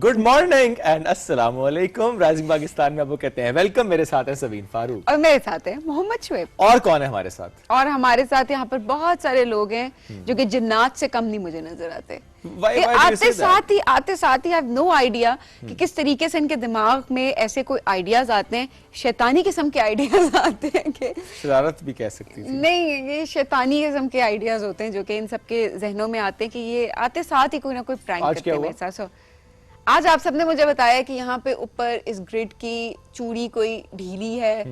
Good morning and अस्सलाम वालेकुम। Rising Pakistan में आपको कहते हैं वेलकम। मेरे साथ है सबीन फारूक और मेरे साथ है मोहम्मद शुएब। और कौन है हमारे साथ? और हमारे साथ यहाँ पर बहुत सारे लोग हैं जो कि जिन्नात से कम नहीं मुझे नजर आते। आते साथ ही आई हैव नो आइडिया कि किस तरीके से इनके दिमाग में ऐसे कोई आइडियाज आते हैं, शैतानी किस्म के आइडियाज आते हैं कि शरारत भी कह सकती थी। नहीं, ये शैतानी किस्म के आइडियाज होते हैं जो कि इन सबके जहनों में आते हैं कि ये आते साथ ही कोई ना कोई प्रैंक करते हैं मेरे साथ। आज आप सबने मुझे बताया कि यहाँ पे ऊपर इस ग्रिड की चूड़ी कोई ढीली है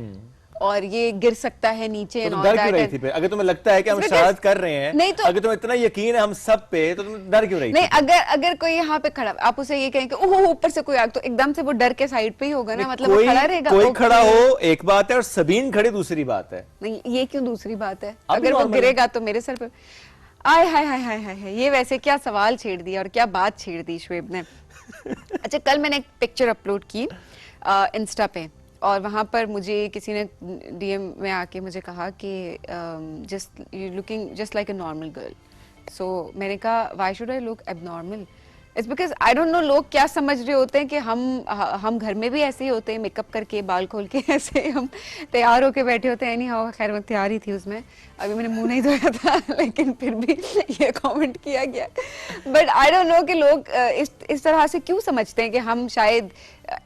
और ये गिर सकता है नीचे। तो डर क्यों रही थी फिर? अगर तुम्हें लगता है कि हम शरारत कर रहे हैं, नहीं तो अगर तुम्हें इतना यकीन है हम सब पे, तो तुम डर क्यों रही नहीं, थी? अगर कोई यहाँ पे खड़ा, आप उसे ये कहें कि ओह ऊपर से कोई आ, तो एकदम से वो डर के साइड पे ही होगा ना, मतलब वो खड़ा रहेगा। कोई खड़ा हो एक बात है और सबीन खड़ी दूसरी बात है। नहीं, ये क्यों दूसरी बात है? अगर वो गिरेगा तो मेरे सर पे। आय हाय हाय हाय हाय, ये वैसे क्या सवाल छेड़ दिया और क्या बात छेड़ दी शुएब ने। अच्छा, कल मैंने एक पिक्चर अपलोड की इंस्टा पे और वहाँ पर मुझे किसी ने डीएम में आके मुझे कहा कि just you looking just like a normal girl. So मैंने कहा why should I look abnormal? It's because I don't know लोग क्या समझ रहे होते हैं कि हम घर में भी ऐसे ही होते हैं, मेकअप करके बाल खोल के ऐसे हम तैयार होके बैठे होते हैं। नहीं हाँ, खैर मैं तैयार ही थी उसमें, अभी मैंने मुंह नहीं धोया था लेकिन फिर भी ये कमेंट किया गया। बट आई डोंट नो कि लोग इस तरह से क्यों समझते हैं कि हम शायद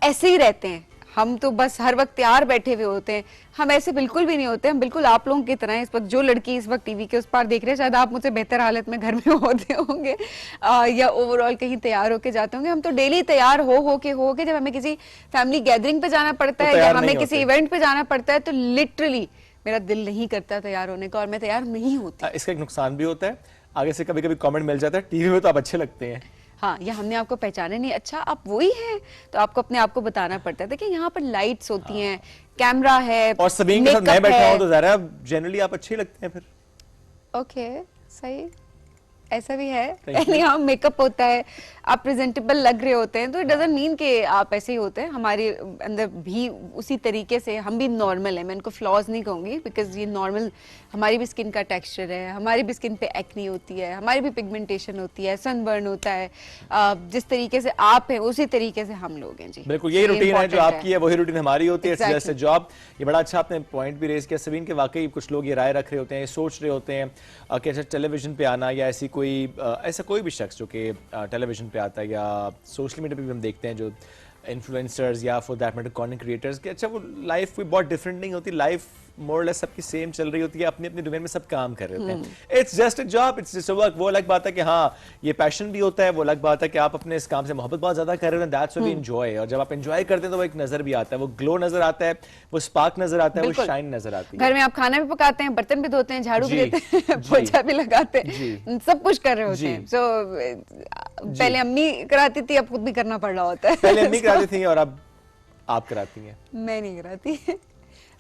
ऐसे ही रहते हैं, हम तो बस हर वक्त तैयार बैठे हुए होते हैं। हम ऐसे बिल्कुल भी नहीं होते, हम बिल्कुल आप लोगों की तरह हैं। इस वक्त जो लड़की इस वक्त टीवी के उस पार देख रहे हैं, शायद आप मुझसे बेहतर हालत में घर में होते होंगे या ओवरऑल कहीं तैयार होके जाते होंगे। हम तो डेली तैयार हो के जब हमें किसी फैमिली गैदरिंग पे जाना पड़ता है या हमें किसी इवेंट पे जाना पड़ता है तो लिटरली मेरा दिल नहीं करता तैयार होने का और मैं तैयार नहीं होती। इसका एक नुकसान भी होता है, आगे से कभी कभी कमेंट मिल जाता है टीवी में तो आप अच्छे लगते हैं। हाँ, या हमने आपको पहचाने नहीं, अच्छा आप वही हैं, तो आपको अपने आप को बताना पड़ता है। देखिए यहाँ पर लाइट्स होती हैं, कैमरा है और सबीन के साथ मैं बैठा हूँ तो जरा जनरली आप अच्छे लगते हैं फिर। ओके, सही, ऐसा भी है। यहाँ मेकअप होता है, आप प्रेजेंटेबल लग रहे होते हैं, तो इट डजंट मीन कि आप ऐसे ही होते हैं। हमारे अंदर भी उसी तरीके से हम भी नॉर्मल है। मैं इनको फ्लॉज नहीं कहूंगी बिकॉज ये नॉर्मल, हमारी भी स्किन का टेक्सचर है, हमारी भी स्किन पे एक्नी होती है, हमारी भी पिगमेंटेशन होती है, सनबर्न होता है। जिस तरीके से आप हैं उसी तरीके से हम लोग हैं। जी बिल्कुल, यही रूटीन है जो आपकी है, वही रूटीन हमारी होती है। जैसे जॉब, ये बड़ा अच्छा आपने पॉइंट भी रेज किया सबीन के। वाकई कुछ लोग ये राय रख रहे होते हैं, सोच रहे होते हैं कि अच्छा टेलीविजन पे आना या ऐसा कोई भी शख्स जो कि टेलीविजन पे आता है या सोशल मीडिया पे भी हम देखते हैं जो इन्फ्लुएंसर्स या for that matter content creators के, अच्छा वो लाइफ कोई बहुत डिफरेंट नहीं होती। लाइफ मोर लेस सबकी सेम चल रही होती है, अपनी अपनी डोमेन में सब काम कर रहे होते हैं। It's just a job, it's just a work. वो अलग बात है कि हाँ ये पैशन भी होता है, वो अलग बात है कि आप अपने इस काम से मोहब्बत बहुत ज्यादा कर रहे हो, दैट्स व्हाट वी एंजॉय। और जब आप एंजॉय करते हैं तो वो एक नजर भी आता है, वो ग्लो नजर आता है, वो स्पार्क नजर आता है, वो शाइन नजर आती है। घर में आप खाना भी पकाते हैं, बर्तन भी धोते हैं, झाड़ू भी देते हैं, पोछा भी लगाते हैं, सब कुछ कर रहे होते हैं। सो पहले अम्मी कराती थी, अब खुद भी करना पड़ रहा होता है। पहले अम्मी कराती थी और अब आप कराती हैं। मैं नहीं कराती,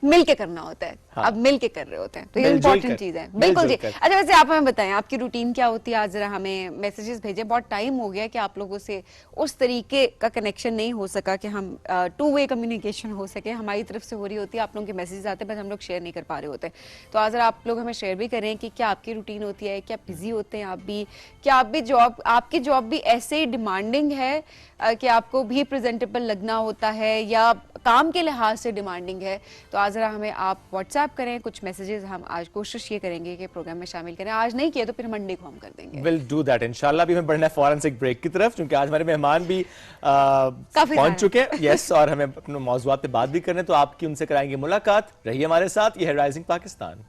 मिल के करना होता है। हाँ। अब मिल के कर रहे होते हैं तो ये इंपॉर्टेंट चीज है। बिल्कुल जी। अच्छा, वैसे आप हमें बताएं आपकी रूटीन क्या होती है? आज जरा हमें मैसेजेस भेजें। बहुत टाइम हो गया कि आप लोगों से उस तरीके का कनेक्शन नहीं हो सका कि हम टू वे कम्युनिकेशन हो सके। हमारी तरफ से हो रही होती है, आप लोगों के मैसेजेस आते हैं, बस हम लोग शेयर नहीं कर पा रहे होते। तो आज जरा आप लोग हमें शेयर भी करें कि क्या आपकी रूटीन होती है, क्या बिजी होते हैं आप भी, क्या आप भी आपकी जॉब भी ऐसे ही डिमांडिंग है कि आपको भी प्रेजेंटेबल लगना होता है या काम के लिहाज से डिमांडिंग है? तो आज जरा हमें आप व्हाट्सएप करें कुछ मैसेजेस, हम आज कोशिश ये करेंगे कि प्रोग्राम में शामिल करें। आज नहीं किया तो फिर मंडे को हम कर देंगे। विल डू दैट इंशाल्लाह। भी हमें बढ़ना है फौरन से एक ब्रेक की तरफ, क्योंकि आज हमारे मेहमान भी पहुंच चुके हैं। यस, और हमें अपने मौजूआत पे बात भी करने, तो आपकी उनसे कराएंगे मुलाकात। रहिए हमारे साथ, ये है राइजिंग पाकिस्तान।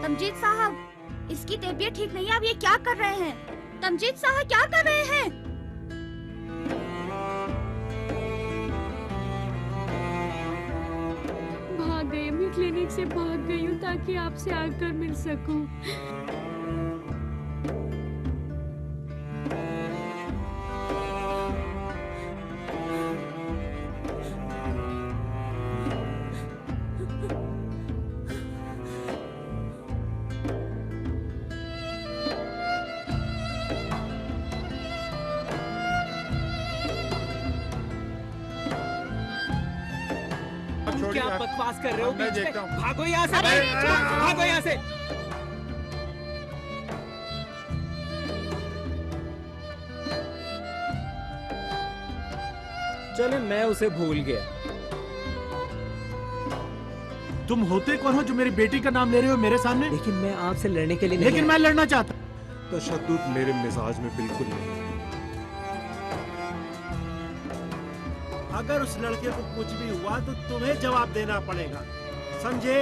तमजीद साहब, इसकी तबीयत ठीक नहीं है, अब ये क्या कर रहे हैं? तमजीद साहब क्या कर रहे हैं? भाग गई, मैं क्लिनिक से भाग गई हूँ ताकि आपसे आकर मिल सकूं। क्या बकवास कर रहे हो? मैं बीच में? देखता हूँ। भागो यहाँ से, भागो यहाँ से। चले, मैं उसे भूल गया। तुम होते कौन हो जो मेरी बेटी का नाम ले रहे हो मेरे सामने? लेकिन मैं आपसे लड़ने के लिए नहीं लेकिन आया। मैं लड़ना चाहता। तशद्दुद मेरे मिजाज में बिल्कुल नहीं। अगर उस लड़के को कुछ भी हुआ तो तुम्हें जवाब देना पड़ेगा, समझे?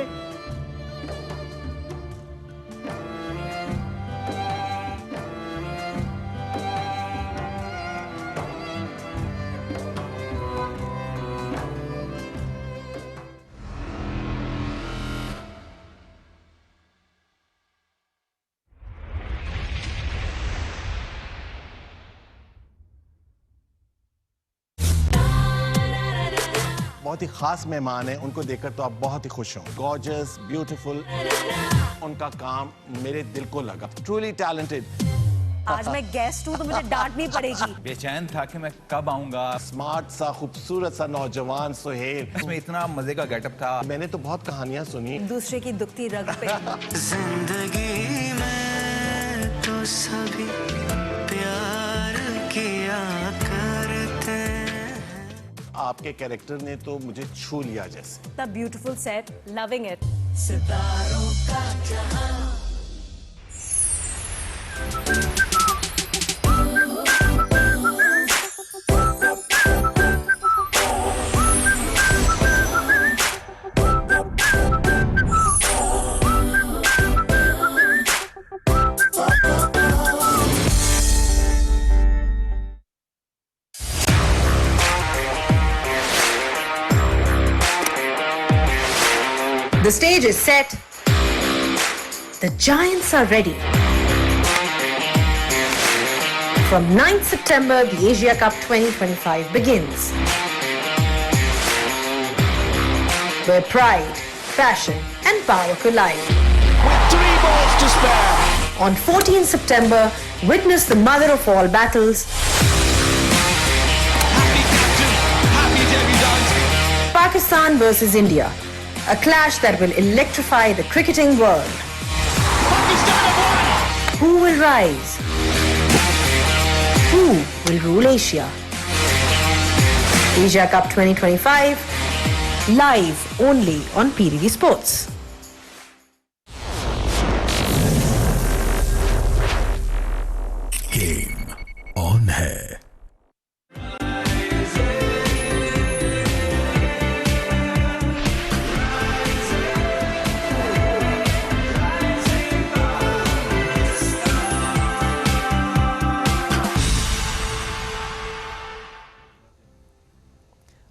बहुत ही खास मेहमान हैं, उनको देखकर तो आप बहुत ही खुश हों। गॉर्जियस, ब्यूटीफुल, उनका काम मेरे दिल को लगा। Truly talented. आज मैं गेस्ट हूँ तो मुझे डांटनी पड़ेगी। बेचैन था कि मैं कब आऊंगा। स्मार्ट सा, खूबसूरत सा नौजवान सुहेल। इसमें इतना मजे का गेटअप था। मैंने तो बहुत कहानियां सुनी। दूसरे की दुखती रग पे। जिंदगी में तो सभी प्यार किया करते हैं। आपके कैरेक्टर ने तो मुझे छू लिया जैसे। The beautiful set, loving it. सितारों का जहां। The stage is set. The Giants are ready. From 9th September, the Asia Cup 2025 begins. Where pride, passion and power collide. With 3 balls to spare. On 14th September, witness the mother of all battles. Happy captain, happy debutante. Pakistan versus India. A clash that will electrify the cricketing world. Pakistan have won. Who will rise? Who will rule Asia? Asia Cup 2025, live only on PTV Sports. Game on है।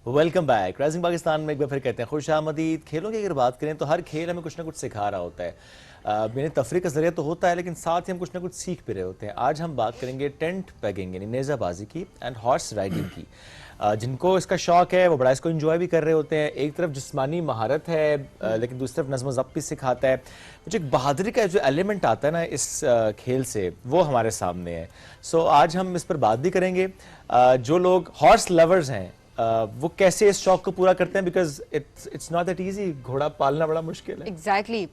Welcome back. Rising Pakistan में एक बार फिर कहते हैं खुश आमदीद। खेलों की अगर बात करें तो हर खेल हमें कुछ ना कुछ सिखा रहा होता है। मैंने तफरी का जरिया तो होता है, लेकिन साथ ही हम कुछ ना कुछ सीख भी रहे होते हैं। आज हम बात करेंगे टेंट पेगिंग यानी नेज़ाबाजी की एंड हॉर्स राइडिंग की। जिनको इसका शौक है वो बड़ा इसको एंजॉय भी कर रहे होते हैं। एक तरफ जिस्मानी महारत है, लेकिन दूसरी तरफ नज़्म ज़ब्त भी सिखाता है। मुझे एक बहादुरी का जो एलिमेंट आता है ना इस खेल से, वो हमारे सामने है। सो आज हम इस पर बात भी करेंगे। जो लोग हॉर्स लवर्स हैं वो कैसे इस शौक को पूरा करते हैं, because it's not that easy. घोड़ा पालना बड़ा मुश्किल है। एग्जैक्टली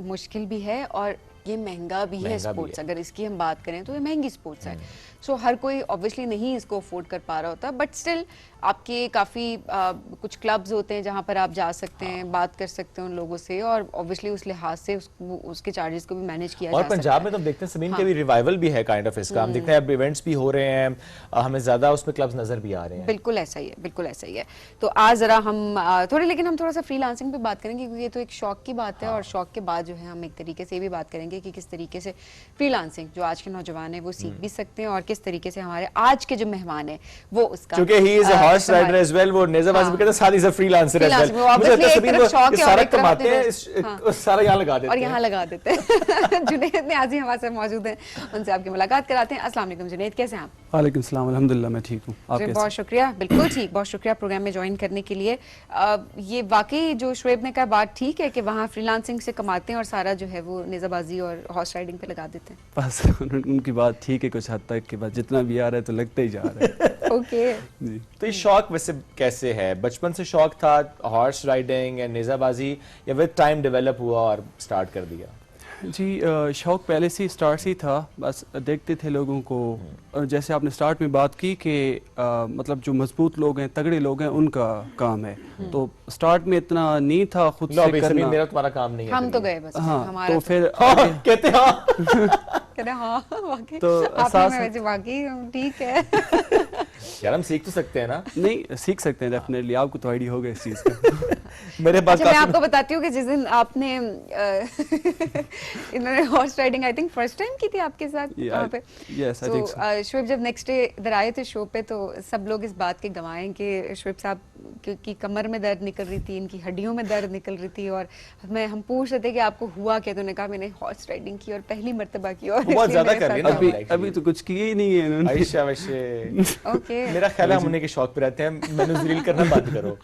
मुश्किल भी है और ये महंगा भी है स्पोर्ट्स। अगर इसकी हम बात करें तो ये महंगी स्पोर्ट्स है। सो हर कोई ऑब्वियसली नहीं इसको अफोर्ड कर पा रहा होता, बट स्टिल आपके काफ़ी कुछ क्लब्स होते हैं जहाँ पर आप जा सकते हैं, बात कर सकते हैं उन लोगों से, और ऑब्वियसली उस लिहाज से उसके चार्जेस को भी मैनेज किया जा सकता है। और पंजाब में तो हम देखते हैं समीन के भी रिवाइवल भी है काइंड ऑफ इसका। हम देखते हैं अब इवेंट्स भी हो रहे हैं, हमें ज़्यादा उसमें क्लब्स नज़र भी आ रहे हैं। बिल्कुल ऐसा ही है, बिल्कुल ऐसा ही है। तो आज ज़रा हम हम थोड़ा सा फ्रीलांसिंग पे बात करेंगे, क्योंकि ये तो एक शौक की बात है। और शौक के बाद जो है हम एक तरीके से ये भी बात करेंगे कि किस तरीके से फ्रीलांसिंग जो आज के नौजवान है वो सीख भी सकते हैं, और किस तरीके से हमारे आज के जो मेहमान है वो उसका, क्योंकि he is a horse rider as well, वो नेज़ाबाजी भी करता है, साथ ही is a freelancer as well. मुझे लगता है सभी वो सारा कमाते हैं, सारा यहाँ लगा देते हैं और यहाँ लगा देते हैं। जुनैद नियाज़ी हमारे साथ मौजूद हैं, उनसे आपकी मुलाकात कराते हैं। अस्सलाम वालेकुम जुनैद, कैसे हैं आप? वालेकुम सलाम, अल्हम्दुलिल्लाह मैं ठीक हूँ। आप जी, कैसे? बहुत शुक्रिया, बिल्कुल ठीक, बहुत शुक्रिया प्रोग्राम में ज्वाइन करने के लिए। ये वाकई जो शुएब ने कहा बात ठीक है कि वहाँ फ्रीलांसिंग से कमाते हैं और सारा जो है वो नेज़ाबाजी और हॉर्स राइडिंग पे लगा देते हैं। बस उनकी बात ठीक है कुछ हद तक के बाद जितना भी आ रहा है तो लगता ही जा रहा है। ओके जी। तो ये शौक वैसे कैसे है? बचपन से शौक था हॉर्स राइडिंग या नेज़ाबाजी, या विद टाइम डेवलप हुआ और स्टार्ट कर दिया? जी शौक पहले से स्टार्ट से ही था, बस देखते थे लोगों को। जैसे आपने स्टार्ट में बात की कि मतलब जो मजबूत लोग हैं, तगड़े लोग हैं, उनका काम है। तो स्टार्ट में इतना नहीं था खुद लो से अभी करना। मेरा तुम्हारा काम नहीं है। हम तो गए बस, हाँ, हमारा तो फिर कहते हैं हाँ। कह रहे हाँ वाकई तो आपने साथ- में वैसे वाकई ठीक है। यार हम सीख तो सकते हैं ना। नहीं सीख सकते हैं डेफिनेटली, आपको तो आइडिया होगा इस चीज़ का। मेरे पास अच्छा मैं आपको बताती हूँ कि जिस दिन आपने इन्होंने horse riding I think first time की थी आपके साथ Yeah, वहाँ पे। yes, I तो think so. शुएब जब नेक्स्ट डे इधर आए थे शो पे तो सब लोग इस बात के गवाह हैं कि शुएब साहब की कमर में दर्द निकल रही थी, इनकी हड्डियों में दर्द निकल रही थी, और हम पूछ रहे थे कि आपको हुआ क्या, तो उन्होंने कहा मैंने हॉर्स राइडिंग की और पहली मर्तबा की, और बहुत इसलिए ज्यादा मेरे कर रही साथ ना। अभी actually. अभी तो कुछ किए ही नहीं है इन्होंने। आयशा वैसे ओके मेरा ख्याल है हम उन्हीं के शौक पे रहते हैं, मैंने रील करना बंद करो।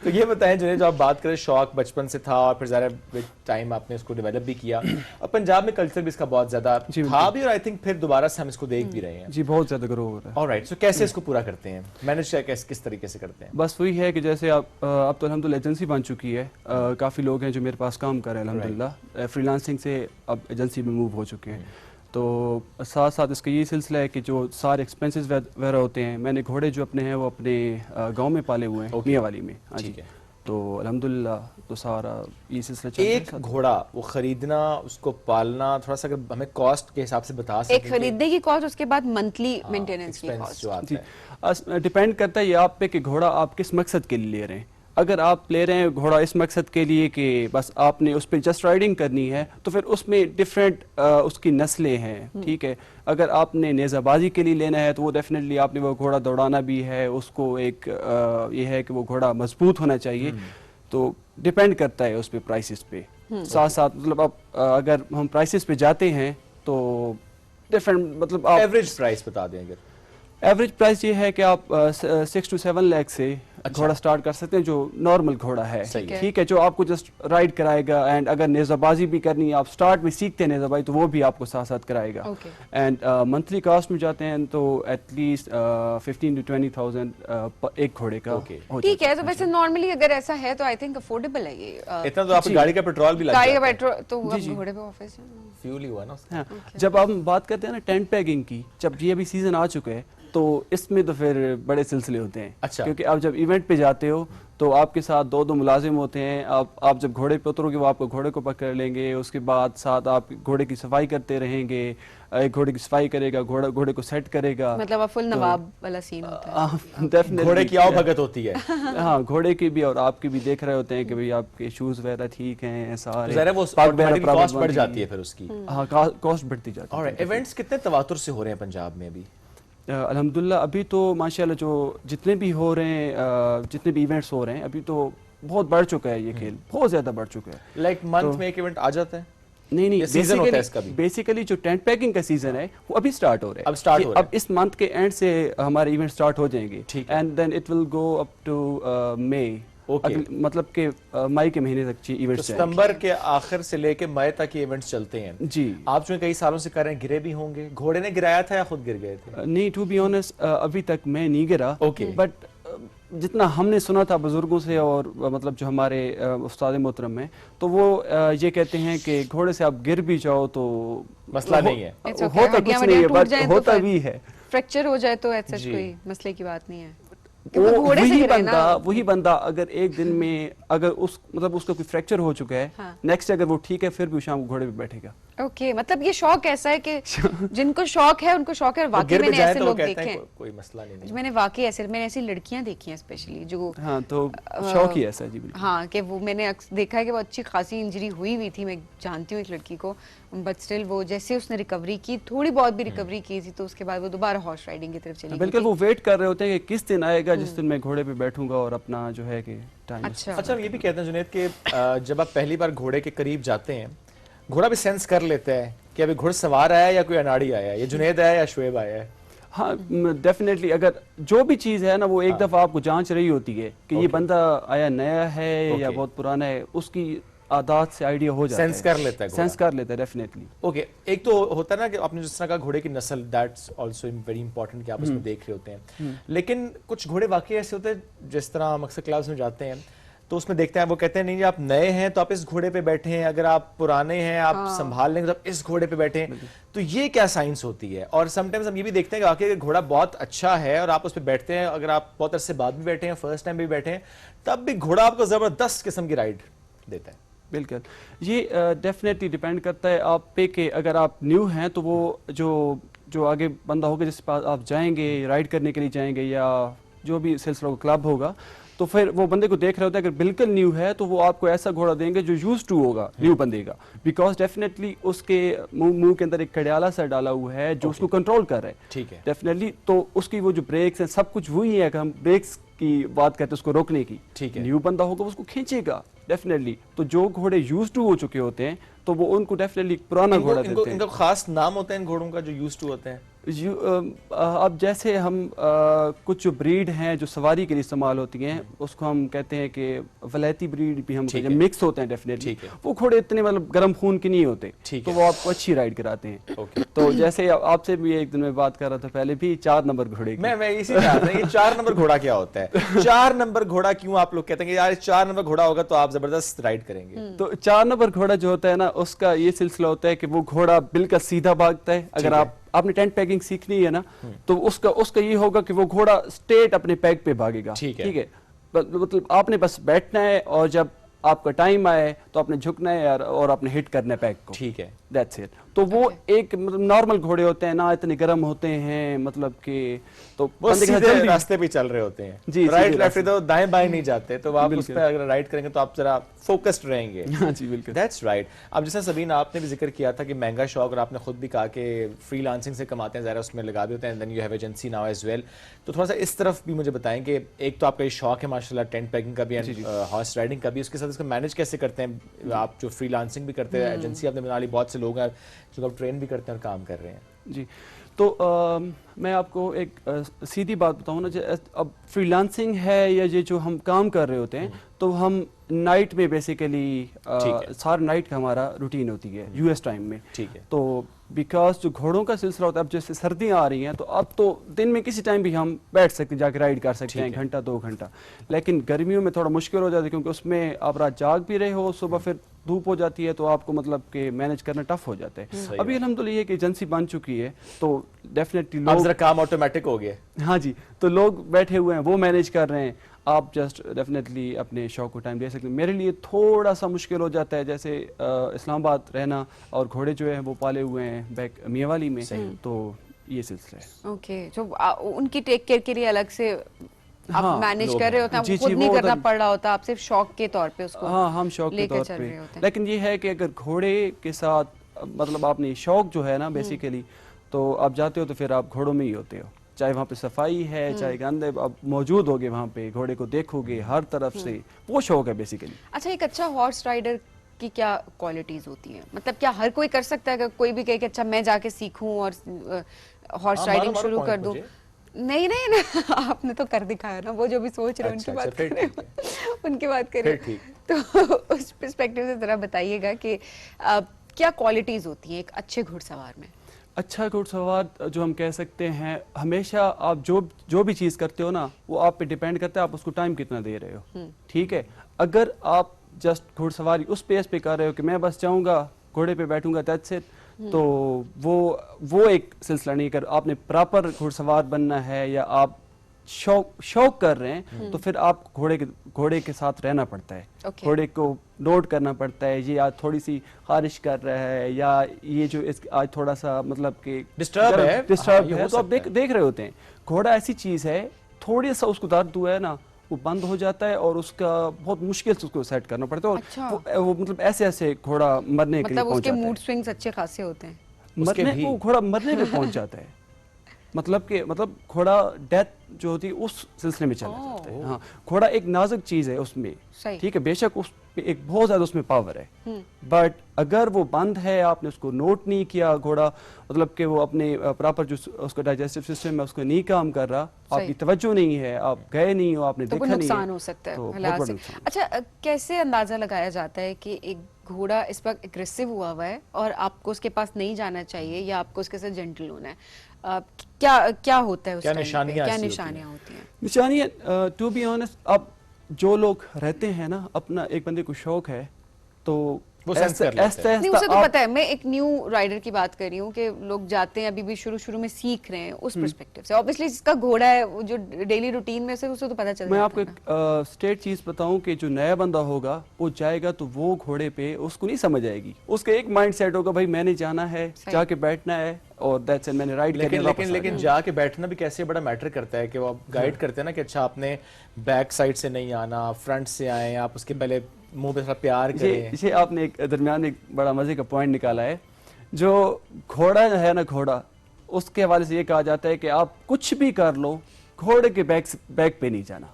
तो ये बताएं जो आप बात करें शौक बचपन से था और फिर ज़रा विद टाइम आपने इसको डेवलप भी किया, और पंजाब में कल्चर भी इसका बहुत ज्यादा जी, था भी, और आई थिंक फिर दोबारा से हम इसको देख भी रहे हैं। जी बहुत ज़्यादा ग्रो हो रहा है। ऑलराइट, सो कैसे इसको पूरा करते हैं, मैनेज किस तरीके से करते हैं? बस वही है कि जैसे आप अब तो अल्हम्दुलिल्लाह एजेंसी बन चुकी है, काफ़ी लोग हैं जो मेरे पास काम कर रहे हैं अल्हम्दुलिल्लाह। फ्रीलांसिंग से अब एजेंसी में मूव हो चुके हैं। तो साथ साथ इसका ये सिलसिला है कि जो सारे एक्सपेंसेस वगैरह होते हैं, मैंने घोड़े जो अपने हैं वो अपने गांव में पाले हुए हैं, मियाँ वाली में। हाँ जी, ठीक है। तो अल्हम्दुलिल्लाह तो सारा ये सिलसिला चल रहा है एक साथ। घोड़ा वो खरीदना, उसको पालना, थोड़ा सा अगर हमें कॉस्ट के हिसाब से बता एक सकें खरीदने की कॉस्ट, उसके बाद मंथली मेंटेनेंस की एक्सपेंस कॉस्ट। जो आता जी है। डिपेंड करता है ये आप पे कि घोड़ा आप किस मकसद के लिए ले रहे हैं। अगर आप ले रहे हैं घोड़ा इस मकसद के लिए कि बस आपने उस पर जस्ट राइडिंग करनी है, तो फिर उसमें डिफरेंट उसकी नस्लें हैं, ठीक है। अगर आपने नेज़ाबाजी के लिए लेना है तो वो डेफिनेटली आपने वो घोड़ा दौड़ाना भी है, उसको एक ये है कि वो घोड़ा मजबूत होना चाहिए। तो डिपेंड करता है उस पर प्राइसेस पे। साथ साथ मतलब आप अगर हम प्राइसेस पे जाते हैं तो डिफरेंट मतलब आप एवरेज प्राइस बता दें अगर। एवरेज प्राइस ये है कि आप 6 to 7 लाख से घोड़ा स्टार्ट कर सकते हैं, जो नॉर्मल घोड़ा है, सही है। ठीक है, जो आपको जस्ट राइड कराएगा। एंड अगर नेज़ाबाजी भी करनी है, आप स्टार्ट में सीखते हैं नेज़ाबाजी, तो वो भी आपको साथ साथ कराएगा। Okay. एंड मंथली कॉस्ट में जाते हैं तो एटलीस्ट 15 to 20,000 एक घोड़े का Okay. हो ठीक जाता है, तो वैसे नॉर्मली अगर ऐसा है तो आई थिंक अफोर्डेबल है ये। इतना तो आपकी गाड़ी का पेट्रोल भी लग गाड़ी का जाता है। पेट्रोल तो जी, जी। अब घोड़े पे ऑफिस है। फ्यूल ही हुआ ना उसका। हाँ, जब हम बात करते हैं ना टेंट पैकिंग की, जब ये अभी सीजन आ चुका है तो इसमें तो फिर बड़े सिलसिले होते हैं। अच्छा। क्योंकि आप जब इवेंट पे जाते हो तो आपके साथ दो मुलाजिम होते हैं। आप जब घोड़े पे उतरोगे वो आपको घोड़े को पकड़ लेंगे, उसके बाद साथ आप घोड़े की सफाई करते रहेंगे। एक घोड़े की सफाई करेगा, घोड़े को सेट करेगा। मतलब अब फुल नवाब वाला सीन होता है। डेफिनेटली घोड़े की आओ भगत होती है। हाँ, घोड़े की भी और आपकी भी देख रहे होते हैं कि भाई आपके शूज वगैरह ठीक हैं सारे। ज़रा वो पग वगैरह ऑटोमेटिक प्रॉपर कॉस्ट बढ़ बनती जाती है फिर उसकी। हाँ, कॉस्ट बढ़ती जाती है। ऑलराइट, इवेंट्स कितने तवातुर से हो रहे हैं पंजाब में अभी? अल्हम्दुलिल्लाह अभी तो माशाल्लाह जो जितने भी हो रहे हैं, जितने भी इवेंट्स हो रहे हैं, अभी तो बहुत बढ़ चुका है ये खेल, बहुत ज्यादा बढ़ चुका है। लाइक मंथ में एक इवेंट आ जाता है? नहीं ये season होता है इसका भी? बेसिकली जो टेंट पैकिंग का सीजन है वो अभी स्टार्ट हो रहा है। अब start ये हो रहा है। अब इस मंथ के एंड से हमारे इवेंट स्टार्ट हो जाएंगे। ठीक है। And then it will go up to May. Okay. मतलब के मई के महीने तक तो इवेंट्स सितंबर के आखिर से लेके मई तक ये इवेंट्स चलते हैं। जी। आप जो कई सालों से कर रहे हैं, गिरे भी होंगे, घोड़े ने गिराया था या खुद गिर गए थे? नहीं, टू बी ऑनेस्ट अभी तक मैं नहीं गिरा। Okay. बट जितना हमने सुना था बुजुर्गों से और मतलब जो हमारे उस्ताद मोहतरम हैं, तो वो ये कहते हैं कि घोड़े से आप गिर भी जाओ तो मसला नहीं है। It's okay, होता हड्डियां कुछ नहीं है, टूट बट जाएं तो होता फिर भी है। फ्रैक्चर हो जाए तो ऐसा जी। कोई मसले की बात नहीं है। वो क्योंकि घोड़े से गिरे ना। वही बंदा अगर एक दिन में अगर उस मतलब उसका कोई फ्रैक्चर हो चुका है, हाँ। नेक्स्ट अगर वो ठीक है फिर भी शाम को घोड़े पे बैठेगा। ओके, मतलब ये शौक ऐसा है कि जिनको शौक है उनको शौक है। और वो वाकई गिर भी मैंने जाए ऐसे तो वो लोग कहते देखे हैं हैं, कोई मसला नहीं। मैंने वाकई मैंने ऐसी लड़कियां देखी हैं स्पेशली जो हाँ, तो शौक ही ऐसा है जी बिल्कुल। हाँ कि वो मैंने देखा है कि वो अच्छी खासी इंजरी हुई थी। मैं जानती हूँ एक लड़की को, बट स्टिल वो जैसे उसने रिकवरी की, थोड़ी बहुत भी रिकवरी की थी, तो उसके बाद वो दोबारा हॉर्स राइडिंग की तरफ चली गई बिल्कुल, थी। वो वेट कर रहे होते हैं कि किस दिन आएगा जिस दिन मैं घोड़े पे बैठूंगा और अपना जो है कि टाइम। अच्छा, हम ये भी कहते हैं जुनैद कि जब आप पहली बार घोड़े के करीब जाते हैं, घोड़ा भी सेंस कर लेता है कि अभी घुड़सवार आया है या कोई अनाड़ी आया है, ये जुनैद आया है या शुएब आया है? हाँ डेफिनेटली, अगर जो भी चीज़ है ना वो एक दफ़ा आपको जांच रही होती है कि ये बंदा आया नया है या बहुत पुराना है, उसकी आदत से आइडिया हो जाता है, सेंस कर लेता है, सेंस कर लेता है डेफिनेटली। ओके, एक तो होता है ना कि आपने जिस तरह का घोड़े की नस्ल, दैट्स आल्सो वेरी इंपॉर्टेंट कि आप उसमें देख रहे होते हैं, लेकिन कुछ घोड़े वाकई ऐसे होते हैं जिस तरह हम अक्सर क्लास में जाते हैं तो उसमें देखते हैं, वो कहते हैं नहीं जी आप नए हैं तो आप इस घोड़े पे बैठे हैं, अगर आप पुराने हैं आप संभाल लेंगे तो आप इस घोड़े पे बैठे हैं। तो ये क्या साइंस होती है? और समटाइम्स हम ये भी देखते हैं कि वाकई घोड़ा बहुत अच्छा है और आप उस पर बैठते हैं, अगर आप बहुत अरसे बाद भी बैठे हैं, फर्स्ट टाइम भी बैठे हैं, तब भी घोड़ा आपको जबरदस्त किस्म की राइड देता है। बिल्कुल, ये डेफिनेटली डिपेंड करता है आप पे कि अगर आप न्यू हैं तो वो जो आगे बंदा होगा जिसके पास आप जाएंगे राइड करने के लिए जाएंगे या जो भी सिलसिला क्लब होगा, तो फिर वो बंदे को देख रहे होता है, अगर बिल्कुल न्यू है तो वो आपको ऐसा घोड़ा देंगे जो यूज टू होगा न्यू बंदे का, बिकॉज डेफिनेटली उसके मुंह के अंदर एक कड़ियाला सा डाला हुआ है जो उसको कंट्रोल कर रहा है। ठीक है, डेफिनेटली, तो उसकी वो जो ब्रेक्स हैं सब कुछ वही है, अगर हम ब्रेक्स की बात करते हैं उसको रोकने की, ठीक है, न्यू बंदा होगा उसको खींचेगा डेफिनेटली। तो जो घोड़े यूज टू हो चुके होते हैं तो वो उनको डेफिनेटली पुराना घोड़ा देते हैं। इनका खास नाम होता है इन घोड़ों का जो यूज टू होते हैं? अब जैसे हम कुछ जो ब्रीड हैं जो सवारी के लिए इस्तेमाल होती हैं उसको हम कहते हैं कि वलैती ब्रीड भी हम मिक्स होते हैं डेफिनेटली, वो घोड़े इतने मतलब गर्म खून के नहीं होते, तो वो आपको अच्छी राइड कराते हैं। तो जैसे आपसे भी एक दिन में बात कर रहा था पहले भी 4 नंबर घोड़े की, मैं इसी चाह रहा हूं, ये 4 नंबर घोड़ा क्या होता है? 4 नंबर घोड़ा क्यों आप लोग कहते हैं कि यार 4 नंबर घोड़ा होगा तो आप जबरदस्त राइड करेंगे? तो 4 नंबर घोड़ा जो होता है ना उसका ये सिलसिला होता है कि वो घोड़ा बिल्कुल सीधा भागता है। अगर आपने टेंट पैकिंग सीखनी है ना तो उसका ये होगा कि वो घोड़ा स्ट्रेट अपने पैग पे भागेगा। ठीक है, मतलब आपने बस बैठना है और जब आपका टाइम आए तो आपने झुकना है और आपने हिट करना है पैग को। ठीक है, दैट्स इट। तो वो एक मतलब नॉर्मल घोड़े होते हैं ना, इतने गर्म होते हैं, मतलब कि तो वो सीधे रास्ते पे चल रहे होते हैं जी, राइट लेफ्ट इधर दाएं बाएं नहीं जाते, तो आप उस पे अगर राइड करेंगे तो आप जरा फोकस्ड रहेंगे। हाँ जी बिल्कुल, दैट्स राइट। अब जैसे सबीन आपने भी जिक्र किया था कि महंगा शौक, और आपने खुद भी कहा कि फ्रीलांसिंग से कमाते हैं, ज़रा उसमें लगा भी होते हैं, then you have agency now as well. तो थोड़ा सा इस तरफ भी मुझे बताएं कि एक तो आपका ये शौक है माशाल्लाह टेंट पैकिंग का भी एंड हॉर्स राइडिंग का भी, उसके साथ इसको मैनेज कैसे करते हैं आप? जो फ्रीलांसिंग भी करते हैं, एजेंसी आपने बना ली, बहुत से लोग हैं जो आप ट्रेन भी करते हैं और काम कर रहे हैं जी। तो मैं आपको एक सीधी बात बताऊँ ना, अब फ्रीलांसिंग है या ये जो हम काम कर रहे होते हैं तो हम नाइट में बेसिकली सारा नाइट का हमारा रूटीन होती है यूएस टाइम में। ठीक है, तो बिकॉज जो घोड़ों का सिलसिला होता है, अब जैसे सर्दियाँ आ रही हैं तो अब तो दिन में किसी टाइम भी हम बैठ सकते हैं, जाके राइड कर सकते हैं, घंटा 2 घंटा, लेकिन गर्मियों में थोड़ा मुश्किल हो जाता है क्योंकि उसमें आप रात जाग भी रहे हो, सुबह फिर धूप हो जाती है तो आपको मतलब कि मैनेज करना टफ हो जाता है। अभी अल्हम्दुलिल्लाह कि एजेंसी बन चुकी है तो डेफिनेटली लोग काम ऑटोमेटिक हो गया। हाँ जी, तो लोग बैठे हुए हैं, वो मैनेज कर रहे हैं, आप जस्ट डेफिनेटली अपने शौक को टाइम दे सकते हैं। मेरे लिए थोड़ा सा मुश्किल हो जाता है, जैसे इस्लामाबाद रहना और घोड़े जो है वो पाले हुए हैं बैक मियावाली में, तो ये सिलसिला है। ओके, जो उनकी टेक केयर के लिए अलग से आप मैनेज कर रहे होते हैं, जी, खुद जी, नहीं वो करना पड़ रहा होता, आप सिर्फ शौक के तौर पे उसको हम शौक के तौर पे। लेकिन ये है कि अगर घोड़े के साथ मतलब आपने शौक जो है ना बेसिकली, तो आप जाते हो तो फिर आप घोड़ों में ही होते हो, चाहे वहाँ पे सफाई है चाहे गंदे, आप मौजूद होगे वहाँ पे, घोड़े को देखोगे हर तरफ से, वो शौक है बेसिकली। अच्छा, एक अच्छा हॉर्स राइडर की क्या क्वालिटीज होती हैं? मतलब क्या हर कोई कर सकता है? कोई भी कहे कि अच्छा मैं जाके सीखूं और हॉर्स राइडिंग शुरू कर दूं? नहीं नहीं ना, आपने तो कर दिखाया ना, वो जो भी सोच रहे हैं उनकी बात कर रहे हैं, उनकी बात करें तो उस पर्सपेक्टिव से जरा बताइएगा कि क्या क्वालिटीज होती हैं एक अच्छे घुड़सवार में? अच्छा घुड़सवार जो हम कह सकते हैं, हमेशा आप जो भी चीज़ करते हो ना वो आप पे डिपेंड करता है आप उसको टाइम कितना दे रहे हो। ठीक है, अगर आप जस्ट घुड़सवारी उस पेस पे कर रहे हो कि मैं बस जाऊंगा घोड़े पे बैठूंगा दैट्स इट, तो वो एक सिलसिला नहीं। कर आपने प्रॉपर घुड़सवार बनना है या आप शौक कर रहे हैं तो फिर आप घोड़े के साथ रहना पड़ता है। घोड़े को नोट करना पड़ता है, ये आज थोड़ी सी खारिश कर रहा है या ये जो आज थोड़ा सा मतलब कि डिस्टर्ब है, तो आप देख रहे होते हैं। घोड़ा ऐसी चीज है, थोड़ी सा उसको दर्द हुआ है ना वो बंद हो जाता है और उसका बहुत मुश्किल से उसको सेट करना पड़ता है। अच्छा। वो मतलब ऐसे घोड़ा मरने के लिए पहुंच जाता है। उसके मूड स्विंग्स अच्छे खासे होते हैं, वो घोड़ा मरने पे पहुंच जाता है। मतलब घोड़ा डेथ जो होती है उस सिलसिले में चलना चाहते हैं। हाँ, घोड़ा एक नाजुक चीज़ है उसमें, सही। ठीक है, बेशक उस पे एक बहुत ज़्यादा उसमें पावर है, बट अगर वो बंद है, आपने उसको नोट नहीं किया, घोड़ा मतलब कि वो अपने प्रॉपर जो उसका डाइजेस्टिव सिस्टम है उसको नहीं काम कर रहा, आपकी तवज्जो नहीं है, आप गए नहीं हो, आपने तो देखा नहीं, नुकसान हो सकता है तो हालात बहुत से। बड़ा नुकसान। अच्छा, कैसे अंदाजा लगाया जाता है कि एक घोड़ा इस वक्त एग्रेसिव हुआ हुआ है और आपको उसके पास नहीं जाना चाहिए या आपको उसके साथ जेंटल होना है? क्या क्या होता है उस क्या टाइम पे? निशानियां क्या ऐसी होती निशानियां होती हैं? निशानियाँ टू बी ऑनेस्ट, अब जो लोग रहते हैं ना, अपना एक बंदे को शौक है तो वो सेंस कर लेते हैं। नहीं, उसे तो पता है। मैं एक न्यू राइडर की बात कर रही हूँ कि लोग जाते हैं, अभी भी शुरू में सीख रहे हैं, उस पर्सपेक्टिव से ऑब्वियसली जिसका घोड़ा है वो जो डेली रूटीन में से उसे तो पता चल मैं जाता आपको है एक स्टेट चीज बताऊं कि जो नया बंदा होगा वो जाएगा तो वो घोड़े पे उसको नहीं समझ आएगी, उसका एक माइंड सेट होगा, भाई मैंने जाना है, जाके बैठना है और दैट्स इट, मैंने राइड करनी है, वापस आ लेकिन जाना है। जाके बैठना भी कैसे बड़ा मैटर करता है कि वो आप गाइड करते हैं ना कि अच्छा आपने बैक साइड से नहीं आना, फ्रंट से आए, आप उसके पहले मुंह पे थोड़ा प्यार करें। ये आपने एक दरमियान में एक बड़ा मजे का पॉइंट निकाला है। जो घोड़ा है ना, घोड़ा उसके हवाले से ये कहा जाता है कि आप कुछ भी कर लो, घोड़े के बैक पे नहीं जाना,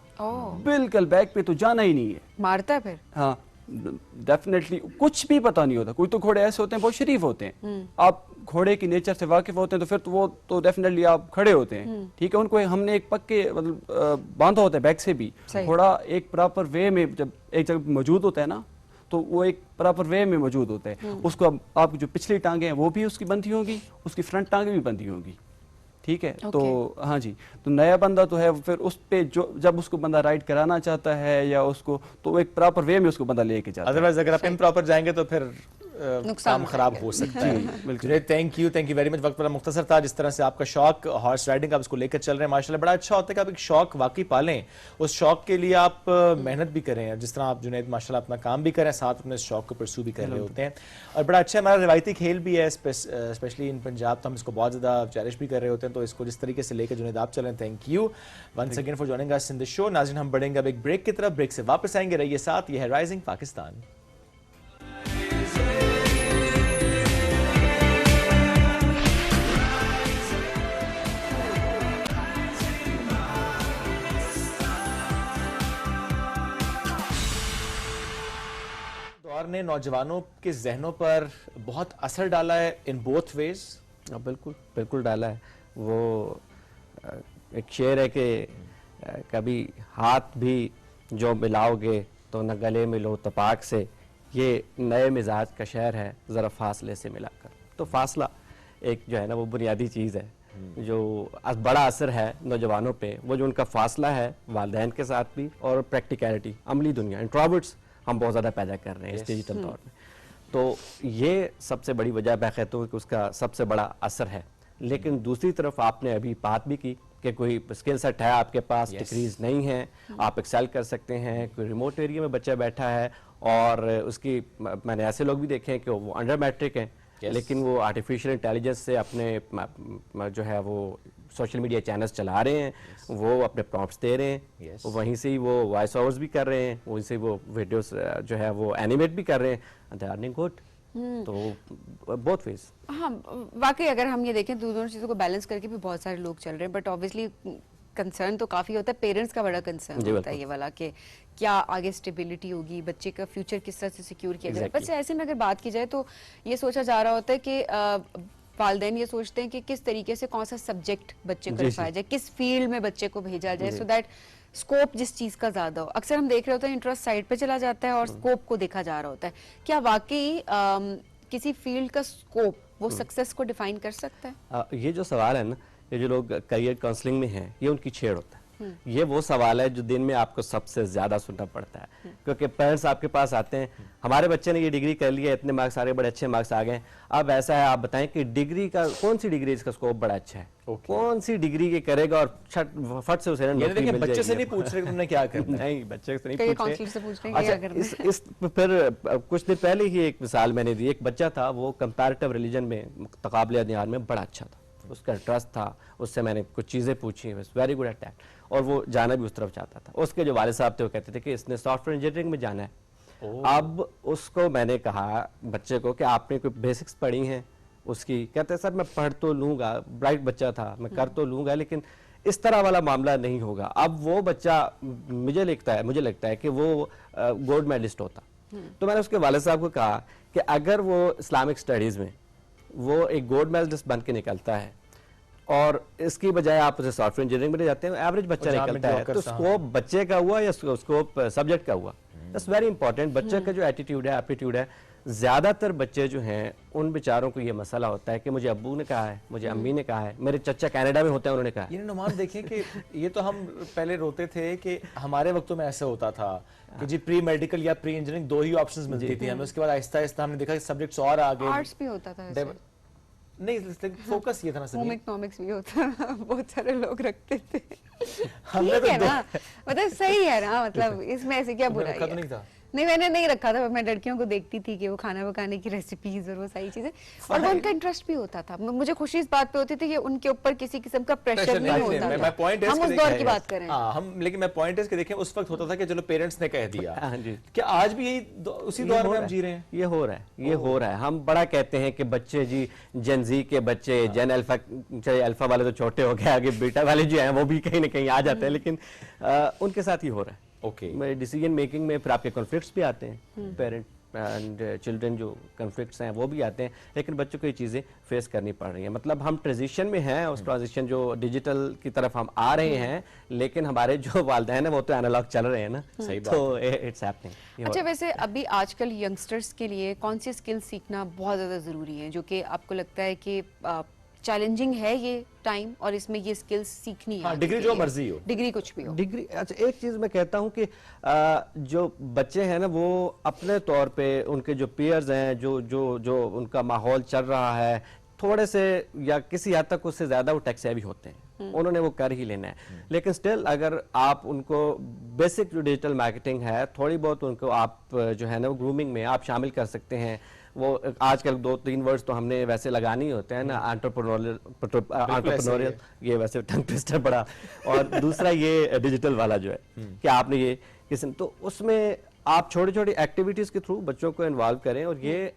बिल्कुल बैक पे तो जाना ही नहीं है। मारता है फिर? हाँ, डेफिनेटली कुछ भी पता नहीं होता। कोई तो घोड़े ऐसे होते हैं बहुत शरीफ होते हैं, आप घोड़े की नेचर से वाकिफ होते हैं तो फिर तो वो तो डेफिनेटली आप खड़े होते हैं, ठीक है, उनको हमने एक पक्के मतलब बांधा होता है बैक से भी। घोड़ा एक प्रॉपर वे में जब एक जगह मौजूद होता है ना, तो वो एक प्रॉपर वे में मौजूद होता है, उसको आपकी जो पिछली टांगे हैं वो भी उसकी बंधी होंगी, उसकी फ्रंट टांगे भी बंधी होंगी, ठीक है। तो हाँ जी, तो नया बंदा तो है फिर उस पे जो जब उसको बंदा राइड कराना चाहता है या उसको, तो एक प्रॉपर वे में उसको बंदा लेके जाता है। अदरवाइज अगर आप इम्प्रॉपर जाएंगे तो फिर काम खराब हो सकता है। Junaid, thank you very much. वक्त बड़ा मुख्तसर था। जिस तरह से आपका शौक हॉर्स राइडिंग, आप इसको लेकर चल रहे हैं, माशाल्लाह बड़ा अच्छा होता है कि आप एक शौक वाकई पालें, उस शौक के लिए आप मेहनत भी करें, जिस तरह आप जुनैद माशाल्लाह अपना काम भी करें, साथ अपने शौक को परसू भी कर रहे होते हैं। और बड़ा अच्छा हमारा रिवायती खेल भी है, स्पेशली इन पंजाब, तो हम इसको बहुत ज़्यादा चेरिश भी कर रहे होते हैं। तो इसको जिस तरीके से लेकर जुनैद आप चलें, thank you once again for joining us in the show. नाज़रीन, हम बढ़ेंगे अब एक ब्रेक की तरफ, ब्रेक से वापस आएंगे, रहिए साथ। ये है राइजिंग पाकिस्तान। दौर ने नौजवानों के जहनों पर बहुत असर डाला है इन बोथ वेज। बिल्कुल बिल्कुल डाला है। वो एक शेर है कि कभी हाथ भी जो मिलाओगे तो न गले मिलो तपाक से, ये नए मिजाज का शहर है ज़रा फासले से मिलाकर। तो फासला एक जो है ना वो बुनियादी चीज़ है जो बड़ा असर है नौजवानों पे। वो जो उनका फासला है वालिदैन के साथ भी, और प्रैक्टिकलिटी, अमली दुनिया, इंट्रोवर्ट्स हम बहुत ज़्यादा पैदा कर रहे हैं इस डिजिटल दौर में। तो ये सबसे बड़ी वजह मैं कहता हूँ कि उसका सबसे बड़ा असर है। लेकिन दूसरी तरफ आपने अभी बात भी की कि कोई स्किल सेट है आपके पास, डिग्रीज नहीं है, आप एक्सेल कर सकते हैं। कोई रिमोट एरिया में बच्चा बैठा है और उसकी, मैंने ऐसे लोग भी देखे हैं कि वो अंडर मैट्रिक हैं, लेकिन वो आर्टिफिशियल इंटेलिजेंस से अपने जो है वो सोशल मीडिया चैनल्स चला रहे हैं, वो अपने प्रॉम्प्ट्स दे रहे हैं, वहीं से ही वो वॉइस ओवर्स भी कर रहे हैं, वहीं से वो वीडियोस जो है वो एनिमेट भी कर रहे हैं, दे अर्निंग गुड। तो बोथ वेज। हाँ, वाकई अगर हम ये देखें तो दोनों चीज़ों को बैलेंस करके भी बहुत सारे लोग चल रहे हैं, बट ऑब्वियसली कंसर्न तो काफ़ी होता है, पेरेंट्स का बड़ा कंसर्न होता है ये वाला कि क्या आगे स्टेबिलिटी होगी, बच्चे का फ्यूचर किस तरह से सिक्योर किया जाए। बस ऐसे में अगर बात की जाए तो ये सोचा जा रहा होता है कि वालिदैन ये सोचते हैं कि किस तरीके से कौन सा सब्जेक्ट बच्चे को रखाया जाए, किस फील्ड में बच्चे को भेजा जाए, सो दैट स्कोप जिस चीज का ज्यादा हो। अक्सर हम देख रहे होते हैं इंटरेस्ट साइड पे चला जाता है और स्कोप को देखा जा रहा होता है। क्या वाकई किसी फील्ड का स्कोप वो सक्सेस को डिफाइन कर सकता है? ये जो सवाल है ना, ये जो लोग करियर काउंसलिंग में हैं, ये उनकी छेड़ होता है। ये वो सवाल है जो दिन में आपको सबसे ज्यादा सुनना पड़ता है, क्योंकि पेरेंट्स आपके पास आते हैं, हमारे बच्चे ने ये डिग्री कर ली है, इतने मार्क्स आ गए, बड़े अच्छे मार्क्स आ गए, अब ऐसा है आप बताएं कि डिग्री का कौन सी डिग्री इसका स्कोप बड़ा अच्छा है, कौन सी डिग्री के करेगा और फट से उसे नौकरी मिल बच्चे से नहीं पूछ रहे तुमने क्या करना है। नहीं, बच्चे से नहीं पूछ रहे। अच्छा, इस फिर कुछ दिन पहले ही एक मिसाल मैंने दी। एक बच्चा था, वो कंपैरेटिव रिलीजन में तकाबले अदयान में बड़ा अच्छा था, उसका इंटरेस्ट था, उससे मैंने कुछ चीज़ें पूछी, वेरी गुड एट दैट, और वो जाना भी उस तरफ चाहता था। उसके जो वालिद साहब थे वो कहते थे कि इसने सॉफ्टवेयर इंजीनियरिंग में जाना है। अब उसको मैंने कहा बच्चे को कि आपने कोई बेसिक्स पढ़ी हैं उसकी? कहते हैं सर मैं पढ़ तो लूँगा, ब्राइट बच्चा था, मैं कर तो लूँगा, लेकिन इस तरह वाला मामला नहीं होगा। अब वो बच्चा मुझे लगता है कि वो गोल्ड मेडलिस्ट होता, तो मैंने उसके वालिद साहब को कहा कि अगर वो इस्लामिक स्टडीज में वो एक गोल्ड मेडलिस्ट बन के निकलता है और इसकी बजाय आप उसे सॉफ्टवेयर इंजीनियरिंग में ले जाते हैं, एवरेज बच्चा निकलता है, तो स्कोप बच्चे का हुआ या स्कोप सब्जेक्ट का हुआ। That's very important. बच्चे का जो एटीट्यूड है, एप्टीट्यूड है, ज्यादातर बच्चे जो हैं उन बेचारों को ये मसला होता है कि मुझे अब्बू ने कहा है, मुझे अम्मी ने कहा है, मेरे चचा कनाडा में होते हैं उन्होंने कहा है। ये नुमान देखें कि ये तो हम पहले रोते थे कि हमारे वक्तों में ऐसा होता था कि जी प्री मेडिकल या प्री इंजीनियरिंग दो ही ऑप्शंस मिलती थी हमें, उसके बाद आहिस्ता आहिस्ता हमने देखा कि सब्जेक्ट्स और आ गए। आर्ट्स भी होता था ऐसे। नहीं, फोकस ये था ना सभी। होम इकोनॉमिक्स भी होता था, बहुत सारे लोग रखते थे। हमने ठीक है तो ना, मतलब सही है ना, मतलब इसमें ऐसे क्या बुराई रखा तो है? नहीं था। नहीं, मैंने नहीं रखा था, मैं लड़कियों को देखती थी कि वो खाना पकाने की रेसिपीज और वो सारी चीजें, और वो उनका इंटरेस्ट भी होता था। मुझे खुशी इस बात पे होती थी कि उनके ऊपर किसी किस्म का प्रेशर नहीं होता था। हम उस दौर की बात करें। लेकिन मैं पॉइंट है कि देखें उस वक्त होता था कि चलो पेरेंट्स ने कह दिया, क्या आज भी यही उसी दौर में हम जी रहे हैं? ये हो रहा है। हम बड़ा कहते हैं कि बच्चे जी जेन जी के बच्चे, जेन अल्फा, चाहे अल्फा वाले तो छोटे हो गए, आगे बीटा वाले जो हैं वो भी कहीं ना कहीं आ जाते हैं, लेकिन उनके साथ ही हो रहा है। ओके, डिसीजन मेकिंग में फिर आपके कॉन्फ्लिक्ट्स भी आते हैं, पेरेंट एंड चिल्ड्रन जो कॉन्फ्लिक्ट्स हैं वो भी आते हैं, लेकिन बच्चों को ये चीज़ें फेस करनी पड़ रही हैं। मतलब हम ट्रांजिशन में हैं, उस ट्रांजिशन जो डिजिटल की तरफ हम आ रहे हैं, लेकिन हमारे जो वालिदैन हैं वो तो एनालॉग चल रहे हैं ना। सही बात। तो इट्स हैपनिंग। अच्छा, वैसे अभी आजकल यंगस्टर्स के लिए कौन सी स्किल सीखना बहुत ज़्यादा ज़रूरी है, जो कि आपको लगता है कि चैलेंजिंग है ये टाइम और इसमें ये स्किल्स सीखनी है? डिग्री जो मर्जी हो, डिग्री कुछ भी हो। डिग्री, अच्छा एक चीज मैं कहता हूं कि जो बच्चे हैं ना वो अपने तौर पे उनके जो पीयर्स हैं, जो उनका माहौल चल रहा है, थोड़े से या किसी हद तक उससे ज्यादा वो टेक सेवी होते हैं, उन्होंने वो कर ही लेना है। लेकिन स्टिल अगर आप उनको बेसिक जो डिजिटल मार्केटिंग है थोड़ी बहुत उनको आप जो है ना वो ग्रूमिंग में आप शामिल कर सकते हैं। वो आजकल 2-3 वर्ड्स तो हमने वैसे लगाने ही होते हैं ना, एंटरप्रेन्योरियल, ये वैसे टंग ट्विस्टर पड़ा, और दूसरा ये डिजिटल वाला जो है कि आपने ये किसी, तो उसमें आप छोटी छोटी एक्टिविटीज के थ्रू बच्चों को इन्वॉल्व करें, और ये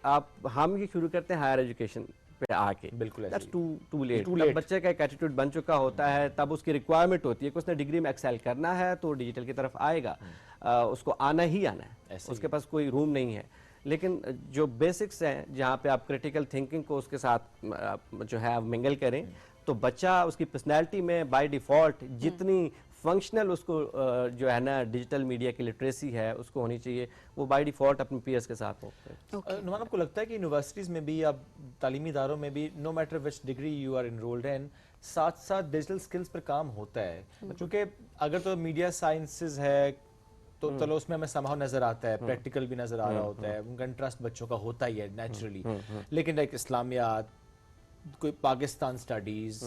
हम ये शुरू करते हैं हायर एजुकेशन पे आके। बिल्कुल टू लेट। तब बच्चे का एक एटीट्यूड बन चुका होता है, तब उसकी रिक्वायरमेंट होती है कि उसने डिग्री में एक्सेल करना है तो डिजिटल की तरफ आएगा, उसको आना ही आना है, उसके पास कोई रूम नहीं है। लेकिन जो बेसिक्स हैं जहाँ पे आप क्रिटिकल थिंकिंग को उसके साथ जो है मिंगल करें, तो बच्चा उसकी पर्सनैलिटी में बाय डिफ़ॉल्ट जितनी फंक्शनल उसको जो है ना डिजिटल मीडिया की लिटरेसी है उसको होनी चाहिए, वो बाय डिफ़ॉल्ट अपने पीयर्स के साथ हो। नुमान, आपको लगता है कि यूनिवर्सिटीज़ में भी या तालीमी इदारों में भी no matter which degree you are enrolled in, साथ साथ डिजिटल स्किल्स पर काम होता है? क्योंकि अगर तो मीडिया साइंसेज है तो चलो उसमें हमें समहाउ नजर आता है, प्रैक्टिकल भी नजर आ रहा होता है, उनका इंटरेस्ट बच्चों का होता ही है नेचुरली, लेकिन लाइक इस्लामियात, कोई पाकिस्तान स्टडीज,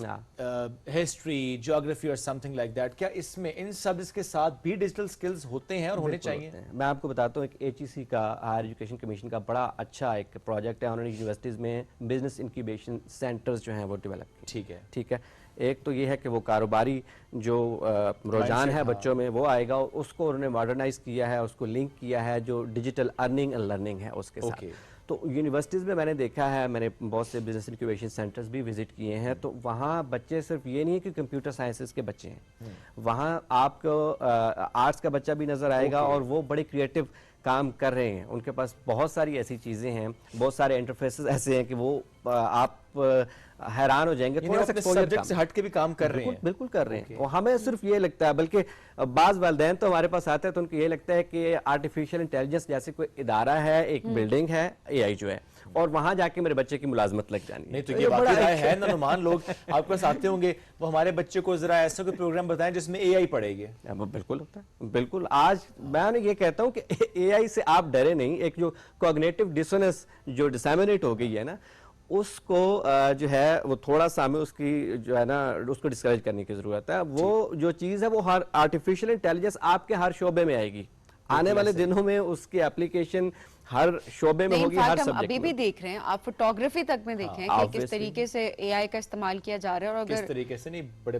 हिस्ट्री, ज्योग्राफी और समथिंग लाइक दैट, क्या इसमें इन सब के साथ भी डिजिटल स्किल्स होते हैं और होने चाहिए? मैं आपको बताता हूँ, एक HEC का, हायर एजुकेशन कमीशन का बड़ा अच्छा एक प्रोजेक्ट है, उन्होंने यूनिवर्सिटीज़ में बिजनेस इंक्यूबेशन सेंटर्स जो हैं वो डेवलप किए। ठीक है, एक तो ये है कि वो कारोबारी जो रुझान है बच्चों में वो आएगा, उसको उन्होंने मॉडर्नाइज किया है, उसको लिंक किया है जो डिजिटल अर्निंग एंड लर्निंग है उसके साथ। तो यूनिवर्सिटीज़ में मैंने देखा है, मैंने बहुत से बिजनेस इंक्यूबेशन सेंटर्स भी विजिट किए हैं, तो वहाँ बच्चे सिर्फ ये नहीं है कि कंप्यूटर साइंसेस के बच्चे हैं, वहाँ आपको आर्ट्स का बच्चा भी नज़र आएगा और वो बड़े क्रिएटिव काम कर रहे हैं, उनके पास बहुत सारी ऐसी चीज़ें हैं, बहुत सारे इंटरफेसेस ऐसे हैं कि वो आप हैरान हो जाएंगे, थोड़ा सा सब्जेक्ट से हट के भी काम कर रहे हैं। बिल्कुल कर रहे हैं। और हमें सिर्फ ये लगता है, बल्कि बाज़ वालिदैन तो हमारे पास आते हैं तो उनको ये लगता है कि आर्टिफिशियल इंटेलिजेंस जैसे कोई इदारा है, एक बिल्डिंग है, AI जो है, और वहां जाके मेरे बच्चे की मुलाजमत लग जानी है। नहीं तो ये बात है ना नुमान, लोग आपके पास आते होंगे, वो हमारे बच्चे को जरा ऐसा कोई प्रोग्राम बताएं जिसमें AI पढ़ेगी। बिल्कुल होता है, बिल्कुल। आज मैं ये कहता हूँ कि AI से आप डरे नहीं, एक जो कॉग्निटिव डिसोनेंस जो डिसैमिनेट हो गई है ना, उसको जो है वो थोड़ा सा हमें उसकी जो है ना उसको डिस्करेज करने की जरूरत है। वो जो चीज़ है वो हर आर्टिफिशियल इंटेलिजेंस आपके हर शोबे में आएगी, आने वाले दिनों में उसकी एप्लीकेशन हर शोबे में होगी, हर सब्जेक्ट में। अभी भी देख रहे हैं, आप फोटोग्राफी तक में देखें कि किस तरीके से AI का इस्तेमाल किया जा रहा है, और अगर किस तरीके से नहीं, बड़े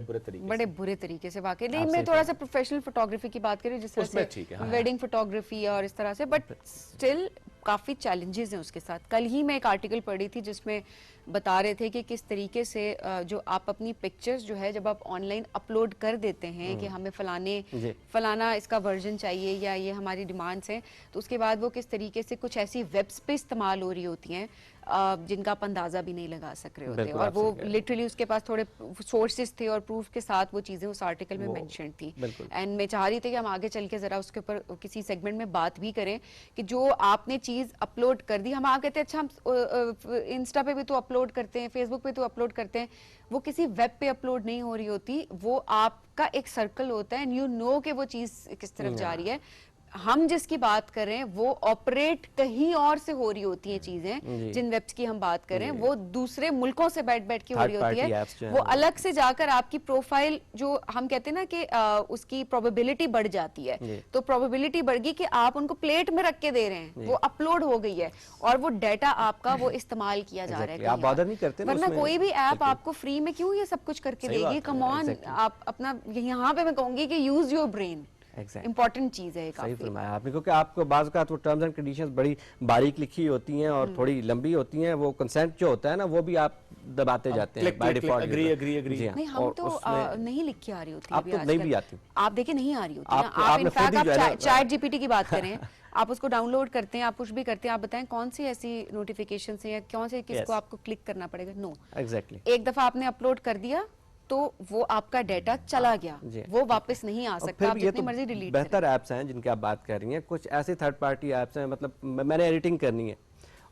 बुरे तरीके से वाकई नहीं। मैं थोड़ा सा प्रोफेशनल फोटोग्राफी की बात करें, जिस तरह से वेडिंग फोटोग्राफी और इस तरह से, बट स्टिल काफ़ी चैलेंजेस हैं उसके साथ। कल ही मैं एक आर्टिकल पढ़ी थी जिसमें बता रहे थे कि किस तरीके से जो आप अपनी पिक्चर्स जो है जब आप ऑनलाइन अपलोड कर देते हैं कि हमें फलाना इसका वर्जन चाहिए या ये हमारी डिमांड्स हैं, तो उसके बाद वो किस तरीके से कुछ ऐसी वेब्स पे इस्तेमाल हो रही होती हैं जिनका आप अंदाजा भी नहीं लगा सक रहे होते, और वो लिटरली उसके पास थोड़े सोर्सेज थे और प्रूफ के साथ वो चीज़ें उस आर्टिकल में मेंशन थी। एंड मैं चाह रही थी कि हम आगे चल के ज़रा उसके ऊपर किसी सेगमेंट में बात भी करें कि जो आपने चीज़ अपलोड कर दी, हम आ कहते हैं अच्छा हम इंस्टा पे भी तो अपलोड करते हैं, फेसबुक पे तो अपलोड करते हैं, वो किसी वेब पे अपलोड नहीं हो रही होती, वो आपका एक सर्कल होता है एंड यू नो कि वो चीज़ किस तरफ जा रही है। हम जिसकी बात कर रहे हैं वो ऑपरेट कहीं और से हो रही होती हैं चीजें, जिन वेब्स की हम बात कर रहे हैं वो दूसरे मुल्कों से बैठ के हो रही होती है, वो अलग से जाकर आपकी प्रोफाइल जो हम कहते हैं ना कि उसकी प्रोबेबिलिटी बढ़ जाती है, तो प्रोबेबिलिटी बढ़ गई कि आप उनको प्लेट में रख के दे रहे हैं, वो अपलोड हो गई है और वो डाटा आपका वो इस्तेमाल किया जा रहा है। आप बॉदर नहीं करते ना, वरना कोई भी ऐप आपको फ्री में क्यों ये सब कुछ करके देगी? कम ऑन, आप अपना यहाँ पे मैं कहूंगी कि यूज योर ब्रेन, इम्पोर्टेंट चीज है। सही फरमाया आपने, क्योंकि आपको बाज़ का तो टर्म्स एंड कंडीशंस बड़ी बारीक लिखी होती हैं और थोड़ी लंबी होती हैं, वो कंसेंट जो होता है ना वो भी आप दबाते जाते हैं बाय डिफॉल्ट। एग्री। नहीं, हम तो नहीं लिख के आ रही होती, आप तो नहीं भी आती, आप देखिए नहीं आ रही होती, आप इनफैक्ट आप चैट जीपीटी की बात करें, आप उसको डाउनलोड करते हैं, आप कुछ भी करते हैं, आप बताएं कौन सी ऐसी नोटिफिकेशन है या कौन से किसको आपको क्लिक करना पड़ेगा? No, exactly. एक दफा आपने अपलोड कर दिया तो वो आपका डाटा चला गया, वो वापिस नहीं आ सकता, आप जितनी मर्जी डिलीट करें। बेहतर ऐप्स हैं जिनकी आप बात कर रही हैं, कुछ ऐसे थर्ड पार्टी ऐप्स हैं, मतलब मैंने एडिटिंग करनी है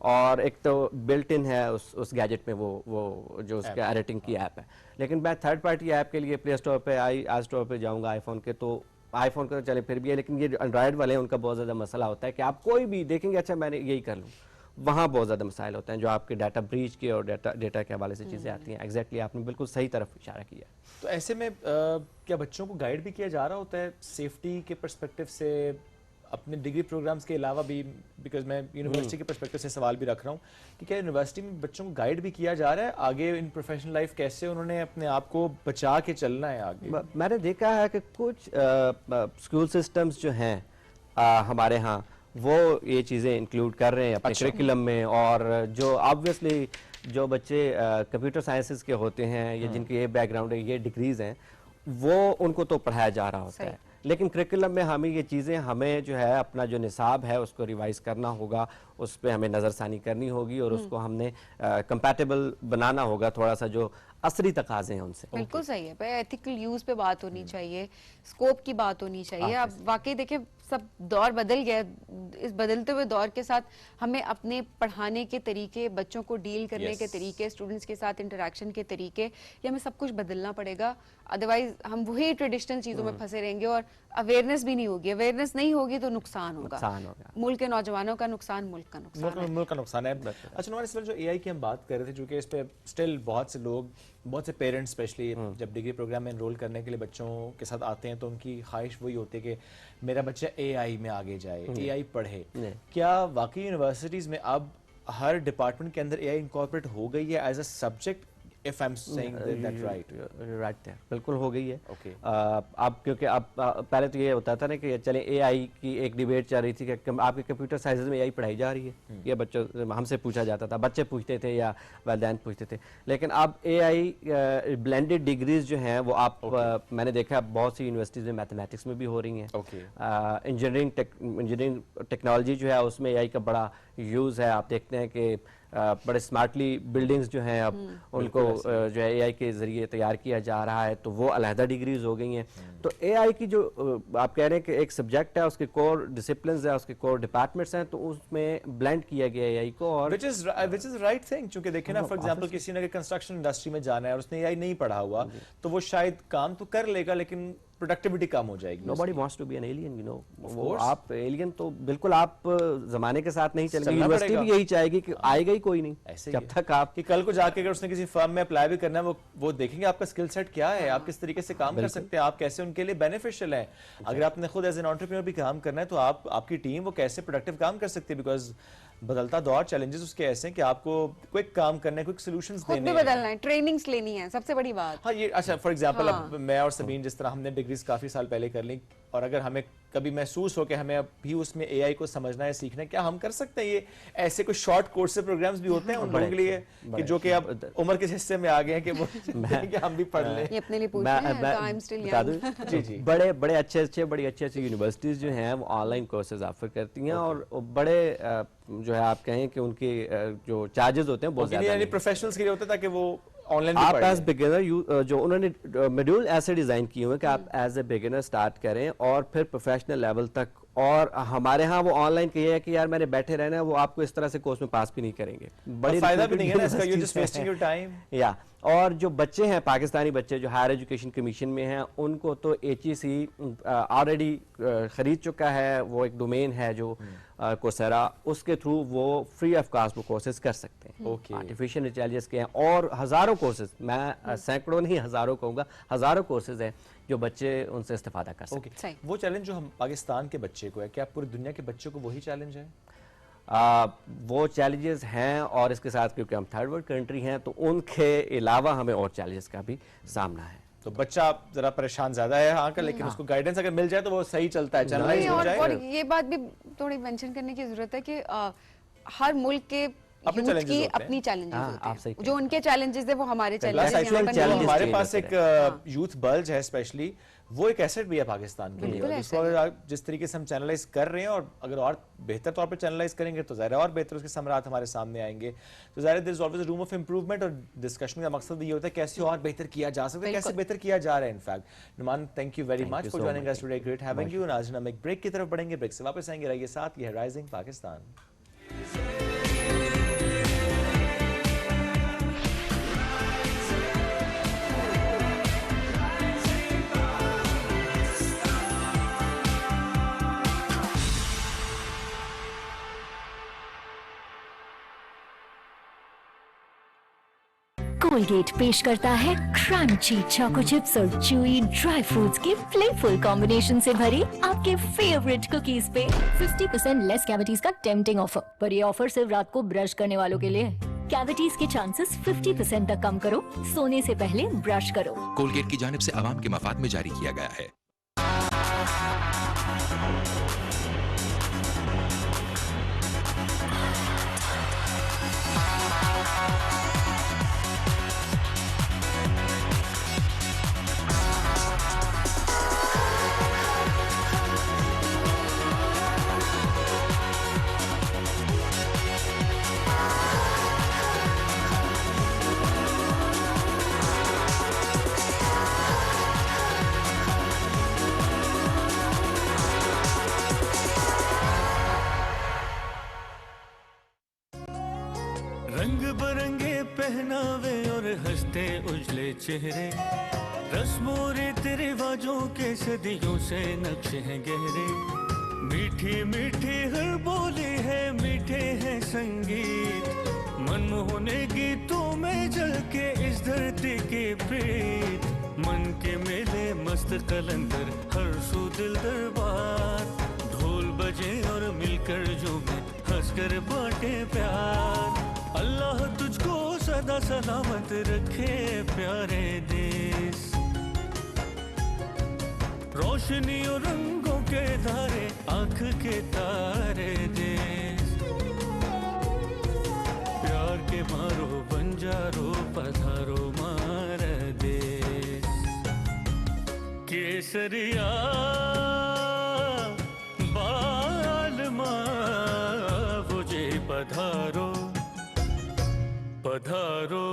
और एक तो बिल्ट इन है उस गैजेट में वो जो उसका एडिटिंग की ऐप है, लेकिन मैं थर्ड पार्टी ऐप के लिए प्ले स्टोर पे आई स्टोर पे जाऊंगा आईफोन के, तो आईफोन का तो चले फिर भी है, लेकिन ये जो एंड्रॉयड वाले हैं उनका बहुत ज़्यादा मसला होता है कि आप कोई भी देखेंगे अच्छा मैंने यही कर लूँ, वहाँ बहुत ज़्यादा मसाइल होते हैं जो आपके डाटा ब्रीच के और डेटा के हवाले से चीज़ें आती हैं। एग्जैक्टली आपने बिल्कुल सही तरफ इशारा किया। तो ऐसे में क्या बच्चों को गाइड भी किया जा रहा होता है सेफ्टी के पर्सपेक्टिव से अपने डिग्री प्रोग्राम्स के अलावा भी? बिकॉज मैं यूनिवर्सिटी के पर्सपेक्टिव से सवाल भी रख रहा हूँ कि क्या यूनिवर्सिटी में बच्चों को गाइड भी किया जा रहा है आगे इन प्रोफेशनल लाइफ, कैसे उन्होंने अपने आप को बचा के चलना है आगे? मैंने देखा है कि कुछ स्कूल सिस्टम्स जो हैं हमारे यहाँ वो ये चीज़ें इंक्लूड कर रहे हैं अपने करिकुलम में, और जो ऑब्वियसली जो बच्चे कंप्यूटर साइंसेस के होते हैं या जिनके ये बैकग्राउंड है, ये डिग्रीज हैं, वो उनको तो पढ़ाया जा रहा होता है, लेकिन करिकुलम में हमें ये चीज़ें हमें जो है अपना जो निसाब है उसको रिवाइज करना होगा, उस पर हमें नज़रसानी करनी होगी और उसको हमने कंपैटिबल बनाना होगा थोड़ा सा जो असरी तकाजे हैं उनसे। बिल्कुल सही है, एथिकल यूज पे बात होनी चाहिए, स्कोप की बात होनी चाहिए। अब वाकई देखिए सब दौर बदल गया, इस बदलते हुए दौर के साथ हमें अपने पढ़ाने के तरीके, बच्चों को डील करने के तरीके, स्टूडेंट्स के साथ इंटरेक्शन के तरीके, ये हमें सब कुछ बदलना पड़ेगा, अदरवाइज हम वही ट्रेडिशनल चीज़ों में फंसे रहेंगे और अवेयरनेस भी नहीं होगी। अवेयरनेस नहीं होगी तो नुकसान होगा, मुल्क के नौजवानों का नुकसान, मुल्क का नुकसान, मुल्क का नुकसान है। अच्छा नवाज, इस वक्त जो एआई की हम बात कर रहे थे, जो कि इस पे स्टिल बहुत से लोग, बहुत से पेरेंट्स स्पेशली जब डिग्री प्रोग्राम में एनरोल करने के लिए बच्चों के साथ आते हैं तो उनकी ख्वाहिश वही होती है कि मेरा बच्चा एआई में आगे जाए, एआई पढ़े। क्या वाकई यूनिवर्सिटीज़ में अब हर डिपार्टमेंट के अंदर एआई इंकॉर्पोरेट हो गई है as a subject? If I'm saying that right, right there, बिल्कुल हो गई है। Okay. अब क्योंकि अब पहले तो ये होता था ना कि चले एआई की एक डिबेट चल रही थी कि आपके कंप्यूटर साइंसेज में एआई पढ़ाई जा रही है, ये बच्चों हमसे पूछा जाता था, बच्चे पूछते थे या वालिदैन पूछते थे, लेकिन अब एआई ब्लेंडेड डिग्रीज जो हैं वो आप मैंने देखा बहुत सी यूनिवर्सिटीज़ में मैथमेटिक्स में भी हो रही हैं। इंजीनियरिंग टेक्नोलॉजी जो है उसमें एआई का बड़ा यूज़ है। आप देखते हैं कि बड़े स्मार्टली बिल्डिंग्स जो हैं अब उनको जो है एआई के ज़रिए तैयार किया जा रहा है, तो वो अलहदा डिग्रीज हो गई हैं। तो एआई की जो आप कह रहे हैं कि एक सब्जेक्ट है, उसके कोर डिसिप्लिन्स है, उसके कोर डिपार्टमेंट्स हैं, तो उसमें ब्लेंड किया गया एआई को, और which is right thing। क्योंकि देखिए ना, फॉर एग्जांपल किसी ने कंस्ट्रक्शन इंडस्ट्री में जाना है और उसने एआई नहीं पढ़ा हुआ तो वो शायद काम तो कर लेगा लेकिन प्रोडक्टिविटी कम हो जाएगी। Nobody wants to be an alien, you know। वो आप एलियन तो बिल्कुल आप जमाने के साथ नहीं चलेंगे। यूनिवर्सिटी भी यही चाहेगी कि आएगा ही कोई नहीं ऐसे जब तक आप कि कल को जाके अगर उसने किसी फर्म में अप्लाई भी करना है वो देखेंगे आपका स्किल सेट क्या है, आप किस तरीके से काम कर सकते हैं, आप कैसे उनके लिए बेनिफिशियल है। अगर आपने खुद एज एन एंटरप्रेन्योर भी काम करना है तो आपकी टीम वो कैसे प्रोडक्टिव काम कर सकती है, बिकॉज बदलता दौर, चैलेंजेस उसके ऐसे हैं कि आपको क्विक काम करना है, क्विक सॉल्यूशंस खुद देने भी हैं। बदलना है, ट्रेनिंग लेनी है, सबसे बड़ी बात। हाँ ये अच्छा फॉर एग्जांपल हाँ। अब मैं और सबीन जिस तरह हमने डिग्रीज काफ़ी साल पहले कर ली, और अगर हमें कभी महसूस हो कि हमें अब भी उसमें एआई को समझना है, सीखना है, क्या हम कर सकते हैं? ये ऐसे कुछ शॉर्ट कोर्स से प्रोग्राम्स भी होते हैं उन लोगों के लिए कि जो कि अब उम्र के हिस्से में आ गए हैं कि वो कि हम भी पढ़ लें। ये अपने लिए पूछ रहे हैं, तो आई एम स्टिल बता दूं, जी जी बड़े बड़ी अच्छे यूनिवर्सिटीज़ जो हैं वो ऑनलाइन कोर्सेज ऑफर करती हैं और बड़े जो है आप कहें कि उनके जो चार्जेस होते हैं बहुत ज़्यादा यानी नहीं। प्रोफेशनल्स के लिए होता है ताकि वो ऑनलाइन भी आप पढ़ एज लें। बिगिनर जो उन्होंने मॉड्यूल ऐसे डिज़ाइन किए हुए हैं कि आप एज ए बिगिनर स्टार्ट करें और फिर प्रोफेशनल लेवल तक। और हमारे यहाँ वो ऑनलाइन किए है कि यार मैंने बैठे रहना है, वो आपको इस तरह से कोर्स में पास भी नहीं करेंगे। बड़ी फायदा भी नहीं है ना इसका, you're just wasting your time। या और जो बच्चे हैं पाकिस्तानी बच्चे जो हायर एजुकेशन कमीशन में हैं, उनको तो HEC ऑलरेडी खरीद चुका है, वो एक डोमेन है जो कोसेरा, उसके थ्रू वो फ्री ऑफ कॉस्ट वो कोर्सेज कर सकते हैं। ओके। आर्टिफिशियल इंटेलिजेंस के हैं और हज़ारों कोर्सेज, मैं सैकड़ों नहीं हज़ारों कहूँगा, हज़ारों कोर्सेज हैं जो बच्चे उनसे इस्तेफादा कर सकते हैं। ओके, वो चैलेंज जो हम पाकिस्तान के बच्चे को है, क्या पूरी दुनिया के बच्चों को वही चैलेंज है? वो चैलेंजेस हैं और इसके साथ क्योंकि हम थर्ड वर्ल्ड कंट्री हैं तो उनके अलावा हमें और चैलेंजेस का भी सामना है। तो बच्चा जरा परेशान ज्यादा है हाँ का, लेकिन उसको गाइडेंस अगर मिल जाए तो वो सही चलता है, चैनलाइज हो जाए। और ये बात भी थोड़ी मेंशन करने की जरूरत है कि हर मुल्क के अपने यूथ challenges की होते हैं। अपनी चैलेंजेस हाँ, होते आप सही हैं, जो उनके चैलेंजेस है वो हमारे प्लस चैलेंजेस यहाँ पर नहीं challenges हैं। हमारे change पास होते एक यूथ बल्ज है स्पेशली, वो एक एसेट भी है पाकिस्तान के लिए। बिल्कुल और ऐसा इसको अगर आप जिस तरीके से हम चैनलाइज कर रहे हैं और अगर और बेहतर तौर पे चैनलाइज करेंगे तो ज़ाहिर है और बेहतर उसके समरात हमारे सामने आएंगे। तो ज़ाहिर है there is always room of improvement, और डिस्कशन का मकसद ये होता है कैसे और बेहतर किया जा सकता है, कैसे बेहतर किया जा रहा है। In fact Numan, thank you very much for joining us today, great having you. आज हम एक ब्रेक की तरफ बढ़ेंगे, ब्रेक से वापस आएंगे, रहिए साथ, ये है राइजिंग पाकिस्तान। कोलगेट पेश करता है क्रंची चोको चिप्स और च्यूई ड्राई फ्रूट्स के फ्लेवरफुल कॉम्बिनेशन से भरी आपके फेवरेट कुकीज पे 50% लेस कैविटीज का टेम्पटिंग ऑफर। पर ये ऑफर सिर्फ रात को ब्रश करने वालों के लिए है। कैविटीज के चांसेस 50% तक कम करो, सोने से पहले ब्रश करो। कोलगेट की जानिब से आवाम के मफाद में जारी किया गया है। रंग बिरंगे पहनावे और हंसते उजले चेहरे, रस्मों रीति रिवाजों के सदियों से नक्शे हैं गहरे। मीठी मीठी हर बोली है, मीठे हैं संगीत, मनमोहने गीतों में जल के इस धरती की प्रीत। मन के मेले मस्त कलंदर, हर सू दिल दरबार, ढोल बजे और मिलकर झूमे, हंसकर बांटे प्यार। अल्लाह तुझको सदा सलामत रखे प्यारे देश, रोशनी और रंगों के धारे, आंख के तारे देश। प्यार के मारो बंजारो, पधारो मार देश। केसरिया बाल मुझे पधारो, पधारो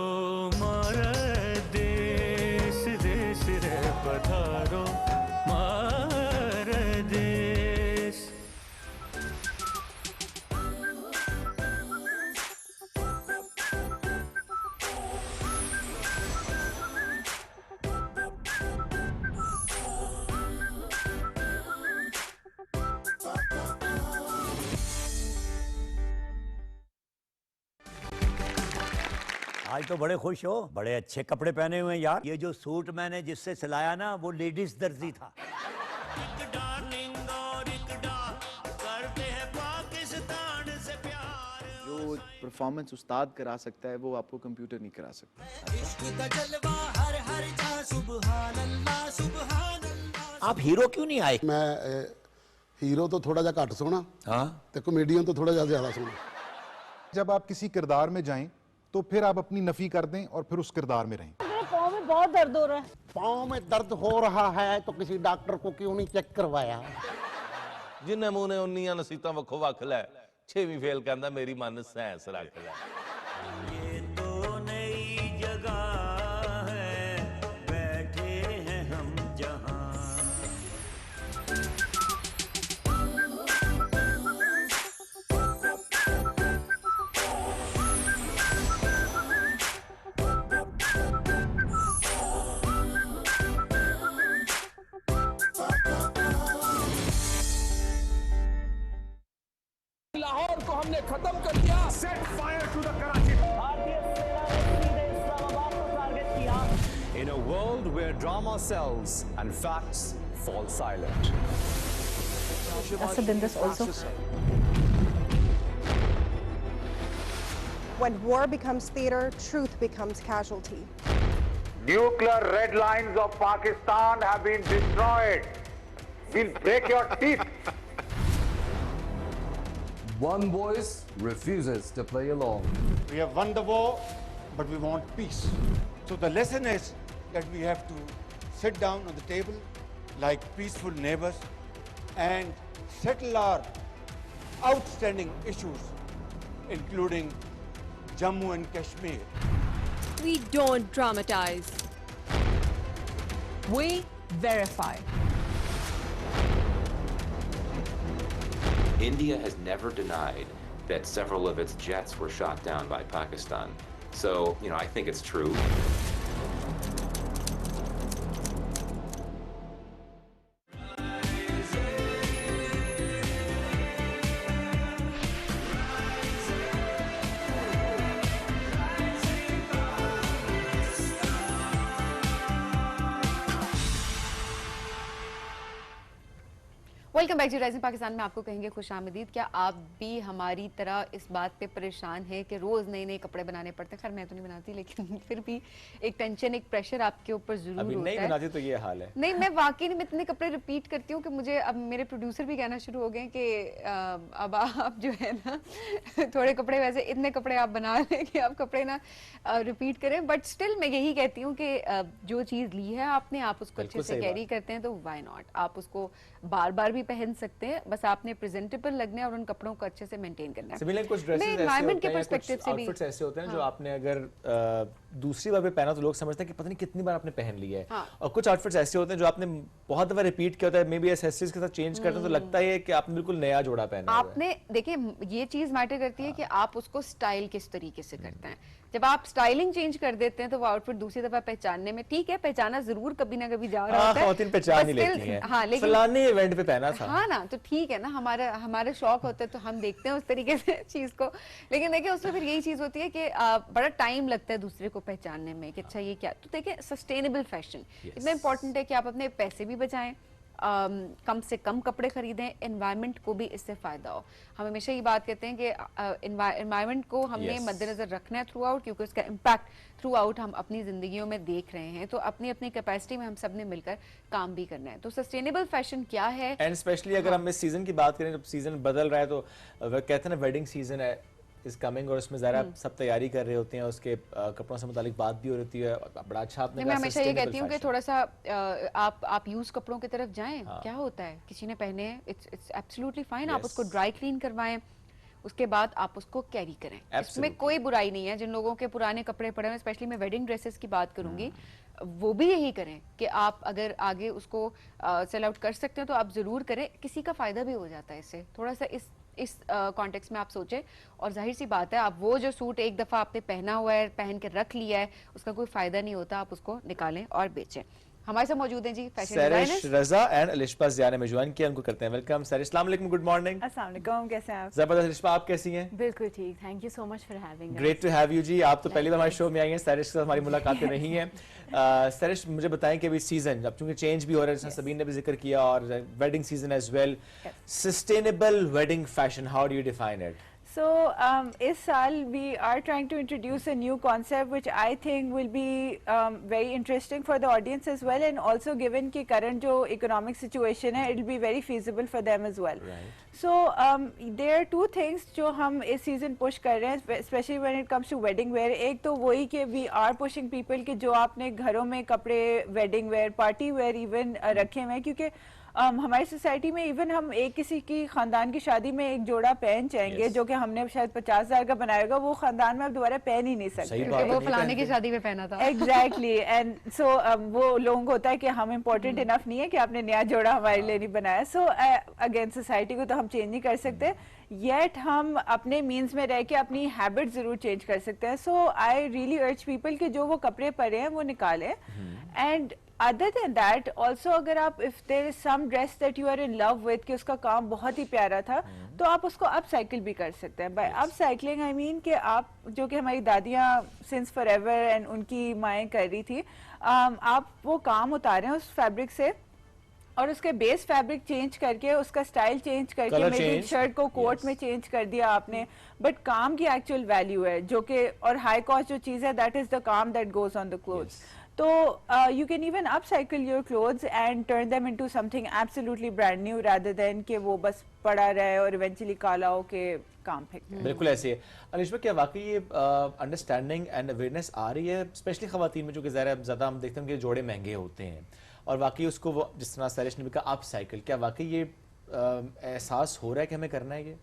मार देश, देश रे पधारो मार देश। आज तो बड़े खुश हो, बड़े अच्छे कपड़े पहने हुए हैं यार। ये जो सूट मैंने जिससे सिलाया ना, वो लेडीज दर्जी था। एक डार्लिंग और एक करते हैं पाकिस्तान से प्यार। परफॉर्मेंस उस्ताद करा सकता है वो आपको कंप्यूटर नहीं करा सकता। आप हीरो क्यों नहीं आए? मैं हीरो तो थोड़ा जा घट सोना, हाँ, तो कॉमेडियन तो थोड़ा ज्यादा सोना। जब आप किसी किरदार में जाएं तो फिर आप अपनी नफी कर दें और फिर उस किरदार में रहें। पाँव में बहुत दर्द हो रहा है। पाँव में दर्द हो रहा है तो किसी डॉक्टर को क्यों नहीं चेक करवाया? जिन्हें मुंह ने उन्नियां नसीता वखो वख लै, 6वीं फेल कहंदा मेरी मन साइंस रख लै। ये तो नई जगह है, बैठे हैं हम जहां। लाहौर को हमने खत्म कर दिया। Set fire to the Karachi. भारतीय सेना ने सीधे इस्लामाबाद को टारगेट किया। In a world where drama sells and facts fall silent. Asad in this also. When war becomes theater, truth becomes casualty. Nuclear red lines of Pakistan have been destroyed. We'll break your teeth. One voice refuses to play along. We have won the war, but we want peace. So the lesson is that we have to sit down on the table like peaceful neighbors and settle our outstanding issues, including Jammu and Kashmir. We don't dramatize. We verify. India has never denied that several of its jets were shot down by Pakistan. So, I think it's true. Welcome back to rising Pakistan में आपको कहेंगे खुशामदीद। क्या आप भी हमारी तरह इस बात पे परेशान हैं कि रोज नए नए कपड़े बनाने पड़ते हैं? खैर मैं तो नहीं बनाती, लेकिन फिर भी एक टेंशन, एक प्रेशर आपके ऊपर जरूर अभी होता नहीं है। बनाती तो ये हाल है। नहीं, मैं वाकई नहीं, मैं इतने कपड़े रिपीट करती हूँ कि मुझे अब मेरे प्रोड्यूसर भी कहना शुरू हो गए कि अब आप जो है ना थोड़े कपड़े, वैसे इतने कपड़े आप बना लें कि आप कपड़े ना रिपीट करें। बट स्टिल मैं यही कहती हूँ कि जो चीज़ ली है आपने, आप उसको अच्छे से कैरी करते हैं तो वाई नॉट। आप उसको बार बार भी पहन सकते हैं, बस आपने प्रेजेंटेबल लगना है और उन कपड़ों को अच्छे से मेंटेन करना है। कुछ ड्रेसेस एनवायरनमेंट के पर्सपेक्टिव से भी आउटफिट्स ऐसे होते हैं जो आपने अगर दूसरी बार भी पहना तो लोग समझते हैं कि पता नहीं कितनी बार आपने पहन लिया है। और कुछ आउटफिट्स ऐसे होते हैं जो आपने बहुत दफा रिपीट किया होता है, मे बी एक्सेसरीज के साथ चेंज करते हैं तो लगता है कि आपने बिल्कुल नया जोड़ा पहना है। आपने देखिए, ये चीज मैटर करती है कि आप उसको स्टाइल किस तरीके से करते हैं। जब आप स्टाइलिंग चेंज कर देते हैं तो वो आउटफिट दूसरी दफा पहचानने में, ठीक है पहचाना जरूर कभी ना कभी जा रहा होता है, खातिन पहचान ही लेती हैं। हाँ, लेकिन फलाने इवेंट पे पहना था। हाँ ना, तो ठीक है ना, हमारे शौक होते हैं तो हम देखते हैं उस तरीके से चीज को। लेकिन देखिए उसमें फिर यही चीज होती है कि बड़ा टाइम लगता है दूसरे को पहचानने में कि अच्छा ये क्या। तो देखिए सस्टेनेबल फैशन इतना इंपॉर्टेंट है कि आप अपने पैसे भी बचाएं, कम से कम कपड़े खरीदें, एनवायरनमेंट को भी इससे फायदा हो। हम हमेशा ये बात कहते हैं कि एनवायरनमेंट को हमने मद्देनजर रखना है थ्रू आउट, क्योंकि उसका इम्पैक्ट थ्रू आउट हम अपनी जिंदगियों में देख रहे हैं। तो अपनी अपनी कैपेसिटी में हम सब ने मिलकर काम भी करना है। तो सस्टेनेबल फैशन क्या है, एंड स्पेशली अगर हम इस सीजन की बात करें, जब सीजन बदल रहा है तो कहते हैं ना वेडिंग सीजन है इज कमिंग, और उसमें ज़रा सब तैयारी कर रहे होते हैं, उसके कपड़ों से मुतालिक बात भी हो रही है। बड़ा अच्छा आपने, मैं हमेशा ये कहती हूँ कि थोड़ा सा आप यूज कपड़ों की तरफ जाएं। क्या होता है, किसी ने पहने हैं, इट्स एब्सोल्युटली फाइन। आप उसको ड्राई क्लीन करवाएं, उसके बाद आप उसको कैरी करें, इसमें कोई बुराई नहीं है। जिन लोगों के पुराने कपड़े पड़े हैं, स्पेशली मैं वेडिंग ड्रेसेस की बात करूंगी, वो भी यही करें कि आप अगर आगे उसको सेल आउट कर सकते हैं तो आप जरूर करें। किसी का फायदा भी हो जाता है इससे। थोड़ा सा इस कॉन्टेक्स्ट में आप सोचें, और जाहिर सी बात है आप वो जो सूट एक दफ़ा आपने पहना हुआ है, पहन के रख लिया है, उसका कोई फायदा नहीं होता, आप उसको निकालें और बेचें। हमारे साथ मौजूद हैं जी fashion designers Raza and Alishba Zia ने मेजबान किया, उनको करते हैं वेलकम। सर अस्सलाम वालेकुम, गुड मॉर्निंग। अस्सलाम वालेकुम, कैसे हैं आप? जबरदस्त। अलिशबा आप कैसी हैं? बिल्कुल ठीक, thank you so much for having us. Great to have you जी। आप तो पहली बार हमारे शो में आई हैं, सरिश के साथ हमारी मुलाकातें रही हैं। सरिश मुझे बताएं कि अभी सीजन अब चूंकि चेंज भी हो रहा है, जैसा सबीन ने भी जिक्र किया, और wedding season as well, sustainable wedding fashion, how do you define it? So इस साल we are trying to introduce a new concept which I think will be very interesting for the audience as well, and also given कि current जो economic situation है, it will be very feasible for them as well. Right. So there are two things जो हम इस season push कर रहे हैं, especially when it comes to wedding wear. एक तो वही कि we are pushing people कि जो आपने घरों में कपड़े wedding wear, party wear even रखे हुए हैं, क्योंकि हमारी सोसाइटी में इवन हम एक किसी की खानदान की शादी में एक जोड़ा पहन जाएंगे जो कि हमने शायद 50,000 का बनाया होगा, वो खानदान में आप दोबारा पहन ही नहीं सकते, वो फलाने की शादी में पहना था। एग्जैक्टली, एंड सो वो लोगों को होता है कि हम इम्पोर्टेंट इनफ नहीं है कि आपने नया जोड़ा हमारे लिए नहीं बनाया। सो अगेन सोसाइटी को तो हम चेंज नहीं कर सकते, येट हम अपने मीन्स में रह के अपनी हैबिट जरूर चेंज कर सकते हैं। सो आई रियली अर्ज पीपल कि जो वो कपड़े परे हैं वो निकालें, and other than that also अगर आप if there is some dress that you are in love with कि उसका काम बहुत ही प्यारा था, तो आप उसको अपसाइकिल भी कर सकते हैं। बाय अपसाइकलिंग आई मीन कि आप जो कि हमारी दादियाँ सिंस फॉरएवर एंड उनकी माएँ कर रही थी, आप वो काम उतारें उस फैब्रिक से और उसके बेस फैब्रिक चेंज करके उसका स्टाइल चेंज करके मेरी शर्ट को कोट में चेंज कर दिया आपने, बट काम की एक्चुअल वैल्यू है जो कि, और हाई कॉस्ट जो चीज़ है दैट इज द काम that goes on the clothes. तो you can even upcycle your clothes and turn them into something absolutely brand new rather than कि वो बस पड़ा रहे और eventually काला हो के काम फेंक दें। बिल्कुल ऐसे है। अलिशा, क्या वाकई ये अंडरस्टैंडिंग एंड अवेयरनेस आ रही है स्पेशली खवातीन में, जो कि ज़्यादा हम देखते हैं कि जोड़े महंगे होते हैं और वाकई उसको वो जिस तरह सारिश ने भी कहा अपसाइकिल, क्या वाकई ये एहसास हो रहा है कि हमें करना है ये?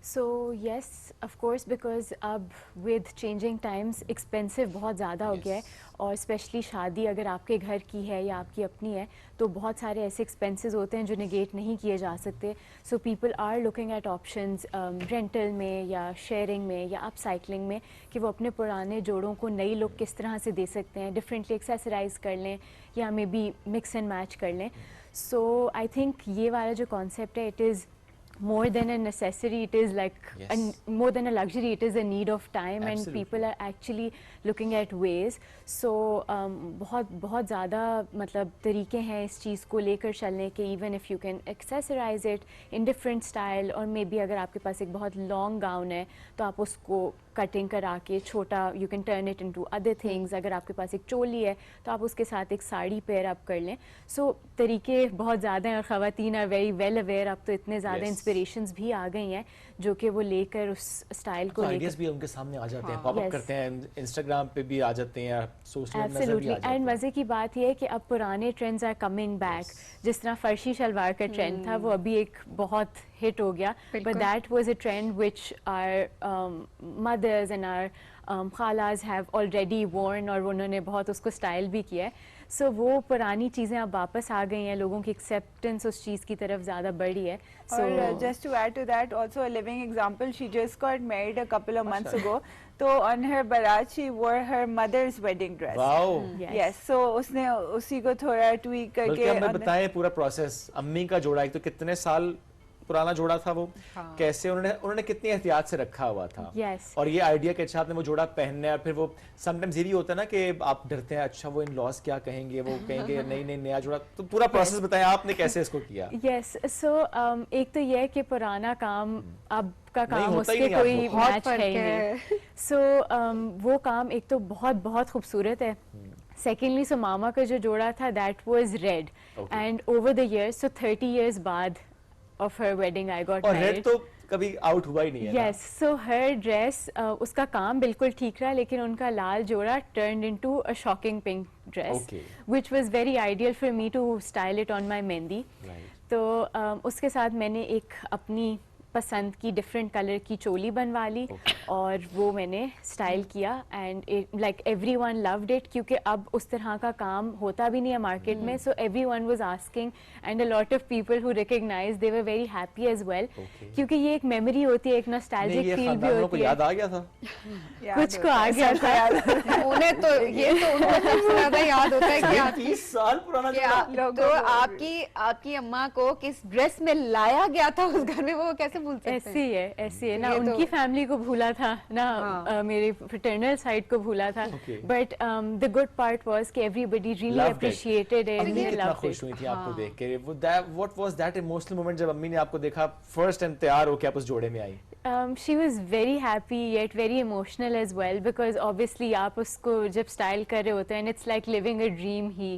So yes, of course, because अब with changing times expensive बहुत ज़्यादा हो गया है, और स्पेशली शादी अगर आपके घर की है या आपकी अपनी है तो बहुत सारे ऐसे एक्सपेंसेस होते हैं जो निगेट नहीं किए जा सकते। So people are looking at options rental में या शेयरिंग में या अपसाइकलिंग में कि वो अपने पुराने जोड़ों को नई लुक किस तरह से दे सकते हैं, डिफरेंटली एक्सेसराइज कर लें या may be mix and match कर लें। सो आई थिंक ये वाला जो कॉन्सेप्ट है, it is more than a necessity, it is like more than a luxury, it is a need of time. Absolutely. And people are actually looking at ways. So बहुत ज़्यादा मतलब तरीके हैं इस चीज़ को लेकर चलने के, even if you can accessorize it in different style, और maybe अगर आपके पास एक बहुत long gown है तो आप उसको कटिंग करा के छोटा you can turn it into other things। अगर आपके पास एक चोली है तो आप उसके साथ एक साड़ी पेयर अप कर लें। सो तरीके बहुत ज़्यादा हैं और ख़वातीन आर वेरी वेल अवेयर। अब तो इतने ज़्यादा इंस्पिरेशंस भी आ गई हैं जो कि वो लेकर उस स्टाइल को आइडियाज़ भी उनके सामने आ जाते हैं, पॉप अप करते हैं, इंस्टाग्राम पे भी आ जाते हैं, सोशल मीडिया नज़र भी आ जाते हैं। एंड मज़े की बात ये है कि अब पुराने ट्रेंड्स आर कमिंग बैक। जिस तरह फर्शी शलवार का ट्रेंड था वो अभी एक बहुत हिट हो गया, but that was a trend which our mothers and our खालाज हैव ऑलरेडी वर्न, और उन्होंने बहुत उसको स्टाइल भी किया है। सो वो पुरानी चीज़ें अब वापस आ गई हैं, लोगों की एक्सेप्टेंस उस चीज़ की तरफ ज़्यादा बढ़ी है। और just to add to that also a living example, she just got married a couple of months ago, तो ऑन हर बारात she wore her mother's wedding dress. Wow, yes, so उसने उसी को थोड़ा ट्वीक करके हमें बताएं पूरा प्रोसेस। अम्मी का जोड़ा, एक तो कितने साल पुराना जोड़ा था वो, कैसे उन्होंने कितनी एहतियात से रखा हुआ था, और ये आइडिया कि अच्छा आपने वो जोड़ा पहनना है, और फिर वो समटाइम्स ये भी होता है ना कि आप डरते हैं अच्छा वो इन लॉज क्या कहेंगे, वो कहेंगे नहीं नया जोड़ा, तो पूरा प्रोसेस बताएं आपने कैसे इसको किया। यस, सो एक तो ये है कि पुराना काम अब का काम उसके कोई मैच है ही नहीं। सो वो काम एक तो बहुत खूबसूरत है। सेकेंडली सो मामा का जो जोड़ा था that was red, and over the years, so 30 years बाद of her wedding I got married. और रेड तो कभी आउट हुआ ही नहीं है। Yes, so her dress उसका काम बिल्कुल ठीक रहा, लेकिन उनका लाल जोड़ा turned into a shocking pink dress, which was very ideal for me to style it on my mehndi. तो उसके साथ मैंने एक अपनी पसंद की डिफरेंट कलर की चोली बनवा ली और वो मैंने स्टाइल किया, and like everyone loved it, क्योंकि अब उस तरह का काम होता भी नहीं है मार्केट में। So everyone was asking, and a lot of people who recognise, they were very happy as well, क्योंकि ये एक मेमोरी होती है, एक नॉस्टैल्जिक फील भी होती है। याद आ गया था कुछ को आ गया था उन्हें, तो ये तो उनको सबसे ज्यादा याद होता है कि 30 साल पुराना तो आपकी अम्मा को किस ड्रेस में लाया गया था उस घर में, वो कैसे भूल सकते ऐसे ही है, ऐसे है ना, ये तो- उनकी फैमिली को भूला था ना, मेरे फ्रेटर्नल साइड को भूला था, but the good part was कि एवरीबॉडी रियली अप्रिशिएटेड इट, अम्मी कितना खुश हुई थी आपको देख के, वो what was that emotional moment जब अम्मी ने आपको देखा फर्स्ट एंड तैयार होके आप उस जोड़े में आई? she was very happy yet very emotional as well, because obviously आप उसको जब स्टाइल कर रहे होते हैं, and it's like living a dream he,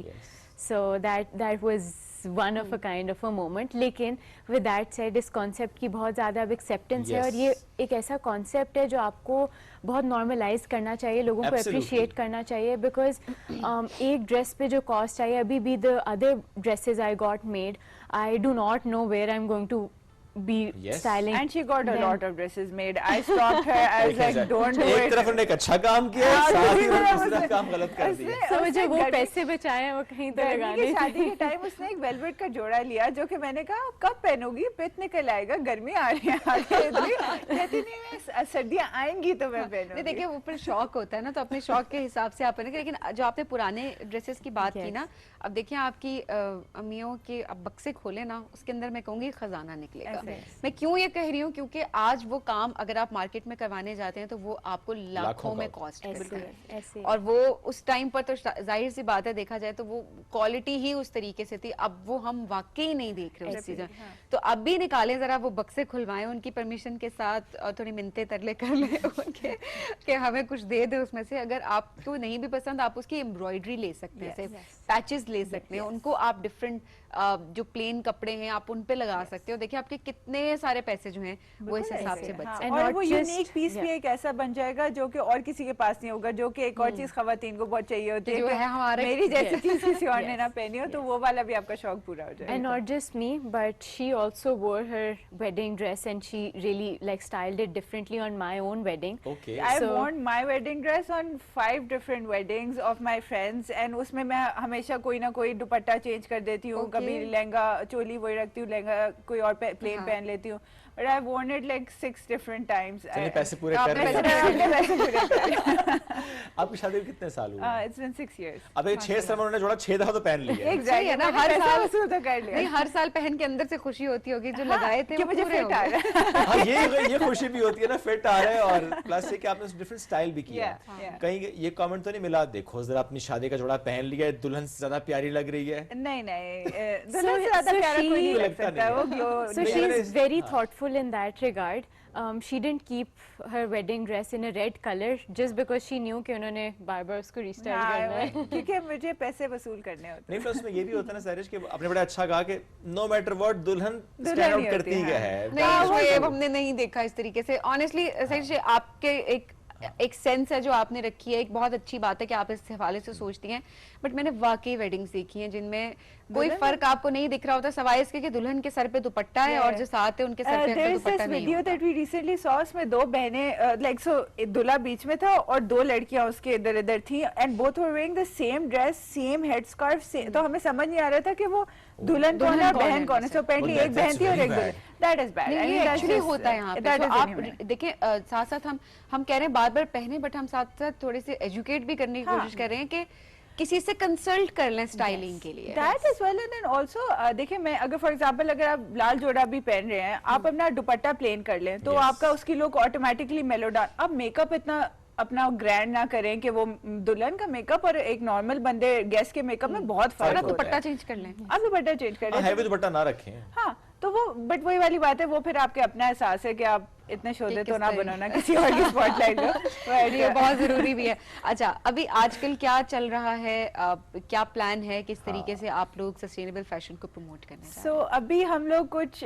so that was one of a kind of a moment. लेकिन with that said, इस concept की बहुत ज़्यादा अब acceptance है, और ये एक ऐसा concept है जो आपको बहुत normalize करना चाहिए, लोगों को appreciate करना चाहिए, because एक dress पे जो cost आई, अभी भी the other dresses I got made, I do not know where I'm going to be styling. And she got a lot of dresses made. I stopped her. I was like, don't do it. एक तरफ उन्होंने एक अच्छा काम किया, साथ ही उन्होंने दूसरा काम गलत कर दिया। समझे, वो पैसे बचाए हैं वो कहीं तो लगाने। की शादी के टाइम उसने एक वेलवेट का जोड़ा लिया, जो कि मैंने कहा कब पहनूंगी, पित निकल आएगा, गर्मी आ रही है, कहती नहीं सर्दियाँ आएंगी तो मैं पहनूंगी। देखिए वो फिर शौक होता है ना, तो अपने शौक के हिसाब से आप पहनेंगे। लेकिन जो आपने पुराने ड्रेसेस की बात की ना, अब देखिए आपकी अम्मियों के अब बक्से खोले ना, उसके अंदर मैं कहूँगी खजाना निकलेगा। मैं क्यों ये कह रही हूँ, क्योंकि आज वो काम अगर आप मार्केट में करवाने जाते हैं तो वो आपको लाखों में कॉस्ट करता है, और वो उस टाइम पर तो जाहिर सी बात है, देखा जाए तो वो क्वालिटी ही उस तरीके से थी। अब वो हम वाकई नहीं देख रहे उस चीज़, तो अब भी निकालें जरा, वो बक्से खुलवाएं उनकी परमिशन के साथ, और थोड़ी मिन्नतें तरले कर लें उनके कि हमें कुछ दे दे उसमें से। अगर आपको नहीं भी पसंद, आप उसकी एम्ब्रॉयडरी ले सकते हैं, पैचेस ले सकते हैं, उनको आप डिफरेंट जो प्लेन कपड़े हैं आप उन पे लगा सकते हो। देखिए आपके कितने सारे पैसे जो हैं वो इस हिसाब से बच सकते हैं, और वो यूनिक पीस भी एक ऐसा बन जाएगा जो कि और किसी के पास नहीं होगा, जो कि एक और चीज खवातीन को बहुत चाहिए होती है, मेरी जैसी चीज किसी और ने ना पहनी हो, तो वो वाला भी आपका शौक पूरा हो जाएगा। And not just me, but she also wore her wedding dress, and she really like styled it differently on my own wedding. Okay. I worn my wedding dress on 5 different weddings of my friends, and उसमें मैं हमेशा कोई ना कोई दुपट्टा change कर देती हूँ, कभी लहंगा चोली वही रखती हूँ, लहंगा कोई और प्लेन पहन लेती हूँ, but I've worn it like 6 different times. चलिए पैसे पूरे कर रहे हैं। आपकी शादी में कितने साल हुए? It's been 6 years. अब ये 6 साल में उन्होंने जोड़ा 6 दफा तो पहन लिया। Exactly है ना, हर साल वसूल तो कर लिया। नहीं, हर साल पहन के अंदर से खुशी होती होगी जो लगाए थे, कि मुझे फिट आ रहा है। हाँ, ये खुशी भी होती है ना, फिट आ रहा है, और प्लस से कि आपने डिफरेंट स्टाइल भी किया। कहीं ये कमेंट तो नहीं मिला, देखो जरा अपनी शादी का जोड़ा पहन लिया, दुल्हन से ज्यादा प्यारी लग रही है? नहीं नहीं, दुल्हन से ज्यादा प्यारा कोई नहीं लग सकता, वो glow. So she is very thoughtful in that regard. She didn't keep her wedding dress in a red color just because she knew कि उन्होंने बार-बार उसको रीस्टाइल करना है, क्योंकि मुझे पैसे वसूल करने होते हैं। नहीं, प्लस में ये भी होता है ना सैरिश कि आपने बड़ा अच्छा कहा कि नो मैटर व्हाट दुल्हन स्टैंड आउट करती है। नहीं, हमने नहीं देखा इस तरीके से। ऑनेस्टली सैरिश, आपके एक सेंस है जो आपने रखी है, एक बहुत अच्छी बात है कि आप इस हवाले से सोचती हैं, बट मैंने वाकई वेडिंग्स देखी हैं जिनमें कोई फर्क आपको नहीं दिख रहा होता, सवाए इसके कि दुल्हन के सर पे दुपट्टा है और जो साथ है उनके सर पे दुपट्टा नहीं video that we recently saw, उसमें 2 बहनें लाइक सो, दूल्हा बीच में था और 2 लड़कियां उसके इधर इधर थी, and both were wearing the same dress, same head scarf, तो हमें समझ नहीं आ रहा था कि वो दुल्हन कौन है बहन कौन है। सो अपेरेंटली एक बहन थी और एक दुल्हन। That is bad. ये एक्चुअली होता है यहाँ पे। तो आप देखिए, साथ साथ हम कह रहे हैं बार बार पहने, बट हम साथ साथ थोड़े से एजुकेट भी करने की कोशिश कर रहे हैं कि किसी से कंसल्ट कर लें स्टाइलिंग के लिए। That is well, and also देखिए, मैं अगर फॉर एग्जांपल अगर आप लाल जोड़ा भी पहन रहे हैं, आप अपना दुपट्टा प्लेन कर लें, तो आपका उसकी लुक ऑटोमेटिकली मेलोडान। अब मेकअप इतना अपना ग्रैंड ना करें कि वो दुल्हन का मेकअप और एक नॉर्मल बंदे गेस्ट के मेकअप में बहुत फर्क होता है। दुपट्टा चेंज कर लें, आप दुपट्टा चेंज कर लें, हैवी दुपट्टा ना रखें। हाँ, तो वो बट वही वाली बात है, वो फिर आपके अपना एहसास है कि आप इतने शोधे तो ना बनो ना किसी और की स्पॉटलाइट को। ये बहुत जरूरी भी है। अच्छा, अभी आजकल क्या चल रहा है, क्या प्लान है, किस तरीके से आप लोग सस्टेनेबल फैशन को प्रमोट करने जा रहे हैं? अभी हम लोग कुछ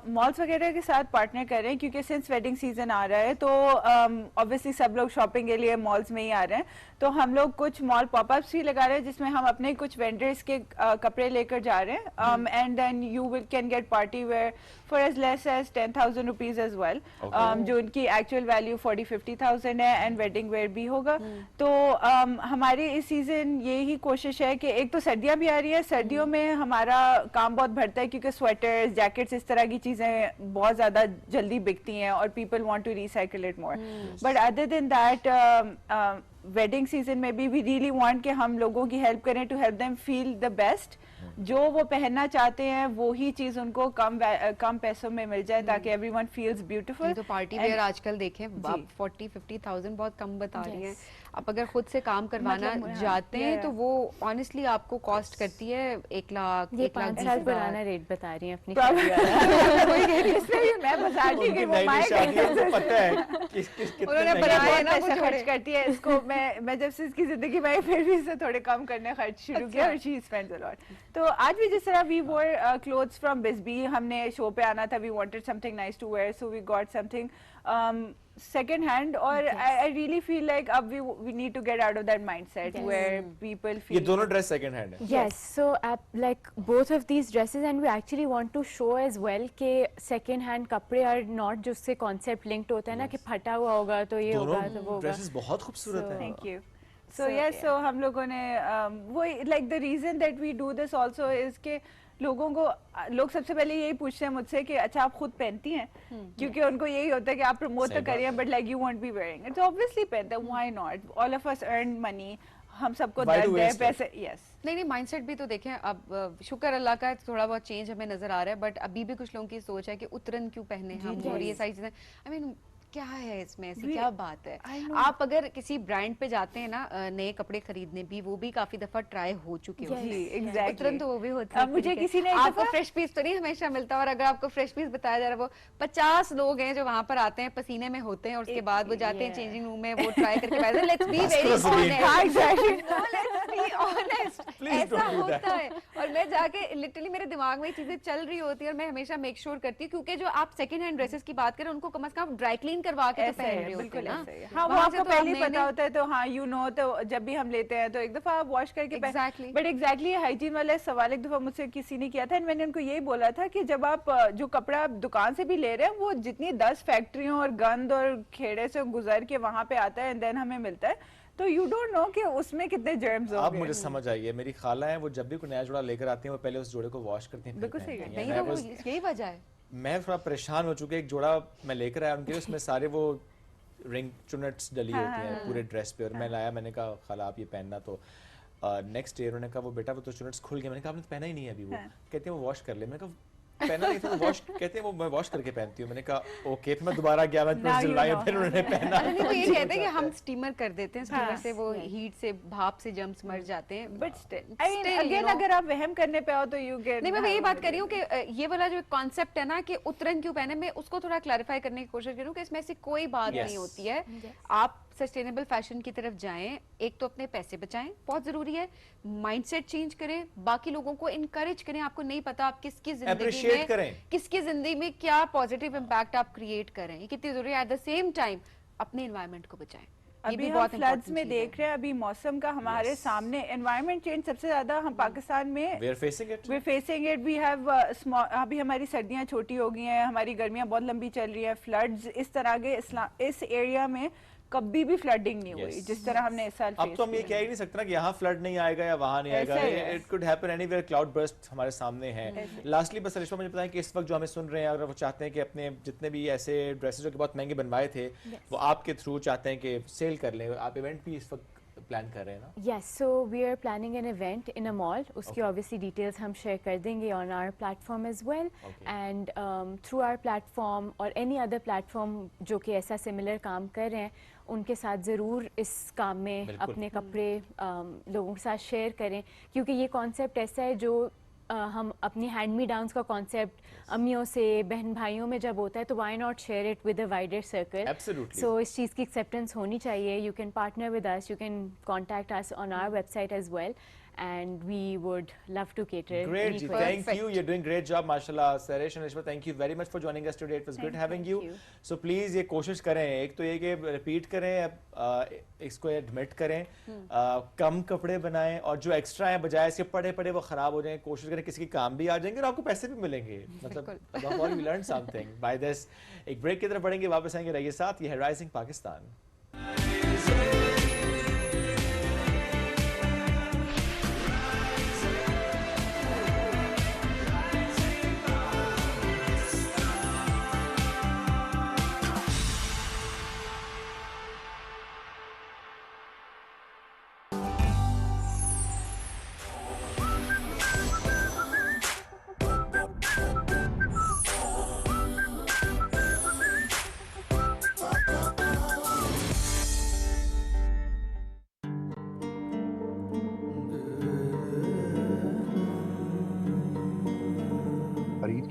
मॉल्स वगैरह के साथ पार्टनर कर रहे हैं, क्योंकि सिंस वेडिंग सीजन आ रहा है तो ऑब्वियसली सब लोग शॉपिंग के लिए मॉल्स में ही आ रहे हैं, तो हम लोग कुछ मॉल पॉपअप्स भी लगा रहे हैं जिसमें हम अपने कुछ वेंडर्स के कपड़े लेकर जा रहे हैं, and then you will can get party wear for as less as 10,000 rupees as well, जो उनकी एक्चुअल वैल्यू 40-50,000 है, एंड वेडिंग वेयर भी होगा। तो हमारी इस सीजन यही कोशिश है कि एक तो सर्दियां भी आ रही है, सर्दियों में हमारा काम बहुत बढ़ता है क्योंकि स्वेटर्स, जैकेट्स, इस तरह की चीजें बहुत ज्यादा जल्दी बिकती हैं और people want to recycle it more. But other than that wedding season में भी वी रियली वांट कि हम लोगों की हेल्प करें to help them feel the best, जो वो पहनना चाहते हैं वो ही चीज उनको कम पैसों में मिल जाए ताकि एवरीवन फील्स ब्यूटीफुल। तो पार्टी वेयर आजकल देखें आप 40-50,000 बहुत कम बता रही हैं। आप अगर खुद से काम करवाना जाते हैं तो वो ऑनेस्टली आपको कॉस्ट करती है 1 लाख, ये 5 साल पुराना रेट बता रही हैं अपनी मैं बता रही कि वो उन्होंने बनाया ना पैसा खर्च करती है इसको। मैं जब से इसकी जिंदगी में फिर भी इसे थोड़े कम करने खर्च शुरू किया और शी स्पेंड्स अ लॉट। तो आज भी जिस तरह वी वोर क्लोथ्स फ्रॉम बिस्बी, हमने शो पे आना था, we wanted something nice to wear so we got something second hand और I really feel like अब we need to get out of that mindset where people feel ये दोनों dress second hand है। Yes, so like both of these dresses and we actually want to show as well कि second hand कपड़े are not जो उससे concept linked होता है ना कि फटा हुआ होगा तो ये होगा तो वो होगा। ड्रेसेस बहुत खूबसूरत हैं। Thank you. So yes, so हम लोगों ने वो like the reason that we do this also is कि लोग सबसे पहले यही पूछते हैं मुझसे कि अच्छा आप खुद पहनती हैं, क्योंकि उनको यही होता है कि आप प्रमोट तो करिए but like you won't be wearing it. Obviously पहनते हैं, why not, all of us earn money, हम सबको दर्द है पैसे। यस नहीं माइंडसेट भी तो देखें। अब शुक्र अल्लाह का थोड़ा बहुत चेंज हमें नजर आ रहा है, बट अभी भी कुछ लोगों की सोच है कि उतरन क्यों पहने हम और ये सारी चीजें। आई मीन क्या है इसमें, ऐसी क्या बात है? आप अगर किसी ब्रांड पे जाते हैं ना नए कपड़े खरीदने भी, वो भी काफी दफा ट्राई हो चुके होते हैं। एग्जैक्टली तो वो भी होता है। मुझे किसी ने आपको फ्रेश पीस तो नहीं हमेशा मिलता, और अगर आपको फ्रेश पीस बताया जा रहा है, वो 50 लोग हैं जो वहां पर आते हैं पसीने में होते हैं और उसके बाद वो जाते हैं चेंजिंग रूम में, वो ट्राई करके लेट्स बी वेरी ऑनेस्ट, ऐसा होता है। और मैं जाके लिटरली मेरे दिमाग में चीजें चल रही होती है और मैं हमेशा मेक श्योर करती हूँ, क्योंकि जो आप सेकंड हैंड ड्रेसेस की बात करें उनको कम से कम ड्राई क्लीन करवा के तो पहन रहे होते हैं ना। हाँ वो आपको पहले ही पता होता है तो हाँ यू नो, तो जब भी हम लेते हैं तो एक दफा आप वॉश करके बट एग्जैक्टली हाइजीन वाला सवाल एक दफा मुझसे किसी ने किया था, मैंने उनको यही बोला था कि जब आप जो कपड़ा आप दुकान से भी ले रहे हैं वो जितनी 10 फैक्ट्रियों और गंद और खेड़े से गुजर के वहां पे आता है एंड देन हमें मिलता है, तो यू डोंट नो कि उसमें कितने जर्म्स होंगे। अब मुझे समझ आई है, मेरी खाला है वो जब भी कोई नया जोड़ा लेकर आती हैं वो पहले उस जोड़े को वॉश करती हैं। बिल्कुल सही है, नहीं तो यही वजह है। मैं थोड़ा परेशान हो चुके, एक जोड़ा मैं लेकर आया उनके, उसमें सारे वो रिंग चुनट्स डली होती हैं पूरे ड्रेस पे, और मैं लाया, मैंने कहा खाला आप ये पहनना, तो नेक्स्ट डे उन्होंने कहा वो बेटा वो तो चुनट्स खुल गए। मैंने कहा आपने तो पहना ही नहीं है अभी। वो कहते हैं वो वॉश कर ले। मैंने कहा पहना नहीं था तो वॉश, कहते हैं वो मैं वॉश करके पहनती हूँ। मैंने कहा ओके, फिर मैं दोबारा गया, मैं दिलवाया, फिर उन्होंने पहना। नहीं वो ये कहते हैं कि हम स्टीमर कर देते हैं, स्टीमर से वो हीट से भाप से जर्म्स मर जाते हैं, बट स्टिल अगेन अगर आप वहम करने पे आओ तो यू गेट। नहीं मैं यही बात कर रही हूँ कि ये वाला जो कॉन्सेप्ट है ना कि उतरन क्यों पहने, मैं उसको थोड़ा क्लैरिफाई करने की कोशिश करूँ कि इसमें ऐसी कोई बात नहीं होती है। आप सस्टेनेबल फैशन की तरफ जाएं, एक तो अपने पैसे बचाएं, बहुत जरूरी है, माइंडसेट चेंज करें, बाकी लोगों को इनकरेज करें। आपको नहीं पता आप किसकी जिंदगी में क्या पॉजिटिव इम्पैक्ट आप क्रिएट करें, ये कितनी जरूरी है। एट द सेम टाइम अपने एनवायरनमेंट को बचाएं। अभी हम फ्लड्स में देख रहे हैं, अभी मौसम का हमारे सामने एनवायरनमेंट चेंज सबसे ज्यादा हम पाकिस्तान में we're facing it we have अभी हमारी सर्दियां छोटी हो गई हैं, हमारी गर्मियां बहुत लंबी चल रही है, फ्लड्स इस तरह के इस एरिया में कभी भी फ्लडिंग नहीं हुई जिस तरह हमने इस साल। अब तो हम ये कह ही नहीं सकते ना कि यहाँ फ्लड नहीं आएगा या वहाँ नहीं आएगा, it could happen anywhere, cloud burst हमारे सामने है। लास्टली बस रिश्वा मुझे बताएं कि इस वक्त जो हमें सुन रहे हैं, अगर वो चाहते हैं कि अपने जितने भी ऐसे ड्रेसेस जो कि बहुत महंगे बनवाए थे वो आपके थ्रू चाहते हैं कि सेल कर लें, आप इवेंट भी इस वक्त प्लान कर रहे हैं ना? Yes, so we are planning an event in a mall. उसकी obviously details हम share कर देंगे on our platform as well. And through our platform और any other platform जो कि ऐसा similar काम कर रहे हैं, उनके साथ ज़रूर इस काम में अपने कपड़े लोगों के साथ शेयर करें, क्योंकि ये कॉन्सेप्ट ऐसा है जो हम अपनी हैंड मी डाउन्स का कॉन्सेप्ट अम्मियों से बहन भाइयों में जब होता है तो why not share it with a wider circle. So इस चीज़ की एक्सेप्टेंस होनी चाहिए। You can partner with us, you can contact us on our website as well and we would love to cater. Great, Ji, thank you. You're doing great job, mashallah. Saresh and Rishma, thank you very much for joining us today. It was good having you. So please ये कोशिश करें, एक तो ये कि repeat करें, इसको admit करें, कम कपड़े बनाएं और जो एक्स्ट्रा है बजाय इसके पड़े पड़े वो खराब हो जाएं, कोशिश करें किसी के काम भी आ जाएंगे और आपको पैसे भी मिलेंगे। मतलब we learned something by this. एक ब्रेक की तरफ बढ़ेंगे, वापस आएंगे, रहिए साथ। ये है राइजिंग पाकिस्तान।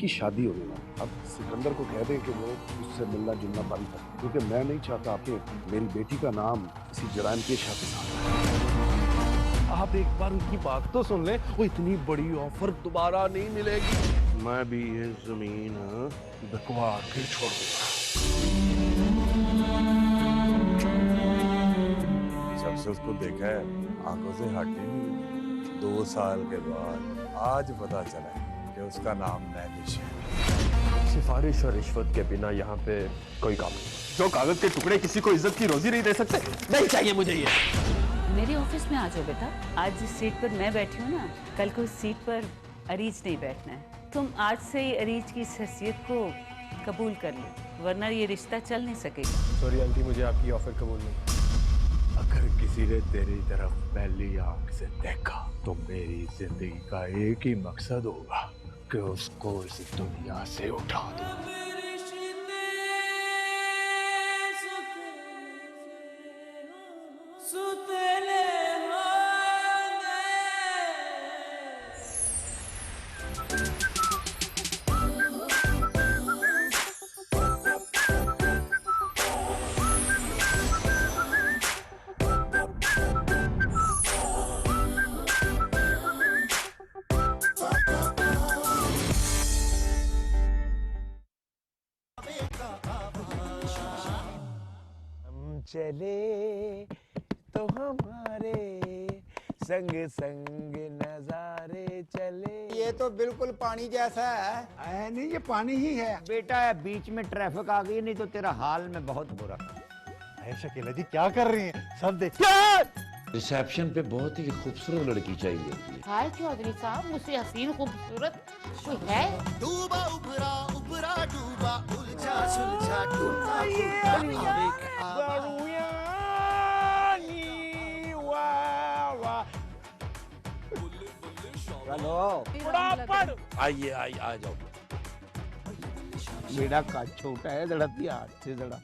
की शादी हो गई। अब सिकंदर को कह दें कि वो उससे मिलना जुलना बंद कर, क्योंकि मैं नहीं चाहता कि मेरी बेटी का नाम किसी जराइम के साथ आप एक बार उनकी बात तो सुन लें, वो इतनी बड़ी ऑफर दोबारा नहीं मिलेगी। मैं भी ये जमीन बिकवा के छोड़ दूंगा। जब से उसको देखा है आंखों से हटे नहीं। 2 साल के बाद आज पता चला कि उसका नाम नैनिश है। सिफारिश और रिश्वत के बिना यहाँ पे कोई काम नहीं। जो कागज के टुकड़े किसी को इज्जत की रोजी नहीं दे सकते, नहीं चाहिए मुझे ये। मेरे ऑफिस में आ जाओ बेटा। आज जिस सीट पर मैं बैठी हूँ ना, कल को इस सीट पर अरीज नहीं बैठना है। तुम आज से ही अरीज की इस हैसियत को कबूल कर लो, वरना ये रिश्ता चल नहीं सकेगा। सॉरी आंटी, मुझे आपकी ऑफर कबूल नहीं। अगर किसी ने तेरी तरफ पहली आंख से देखा तो मेरी जिंदगी का एक ही मकसद होगा कि उसको इस दुनिया से उठा दूं। चले तो हमारे संग संग नजारे चले। ये तो बिल्कुल पानी जैसा है। नहीं, ये पानी ही है बेटा। बीच में ट्रैफिक आ गई, नहीं तो तेरा हाल में बहुत बुरा। शकीला जी क्या कर रही हैं? सब देख। रिसेप्शन पे बहुत ही खूबसूरत लड़की चाहिए होती है। हाय चौधरी साहब, मुझसे हसीन खूबसूरत कोई है? डूबा उभरा उभरा डूबा उलझा सुलझा डूबा। चलो आइए आइए आ जाओ। बेड़ा का छोटा है, जरा हाथ से जरा।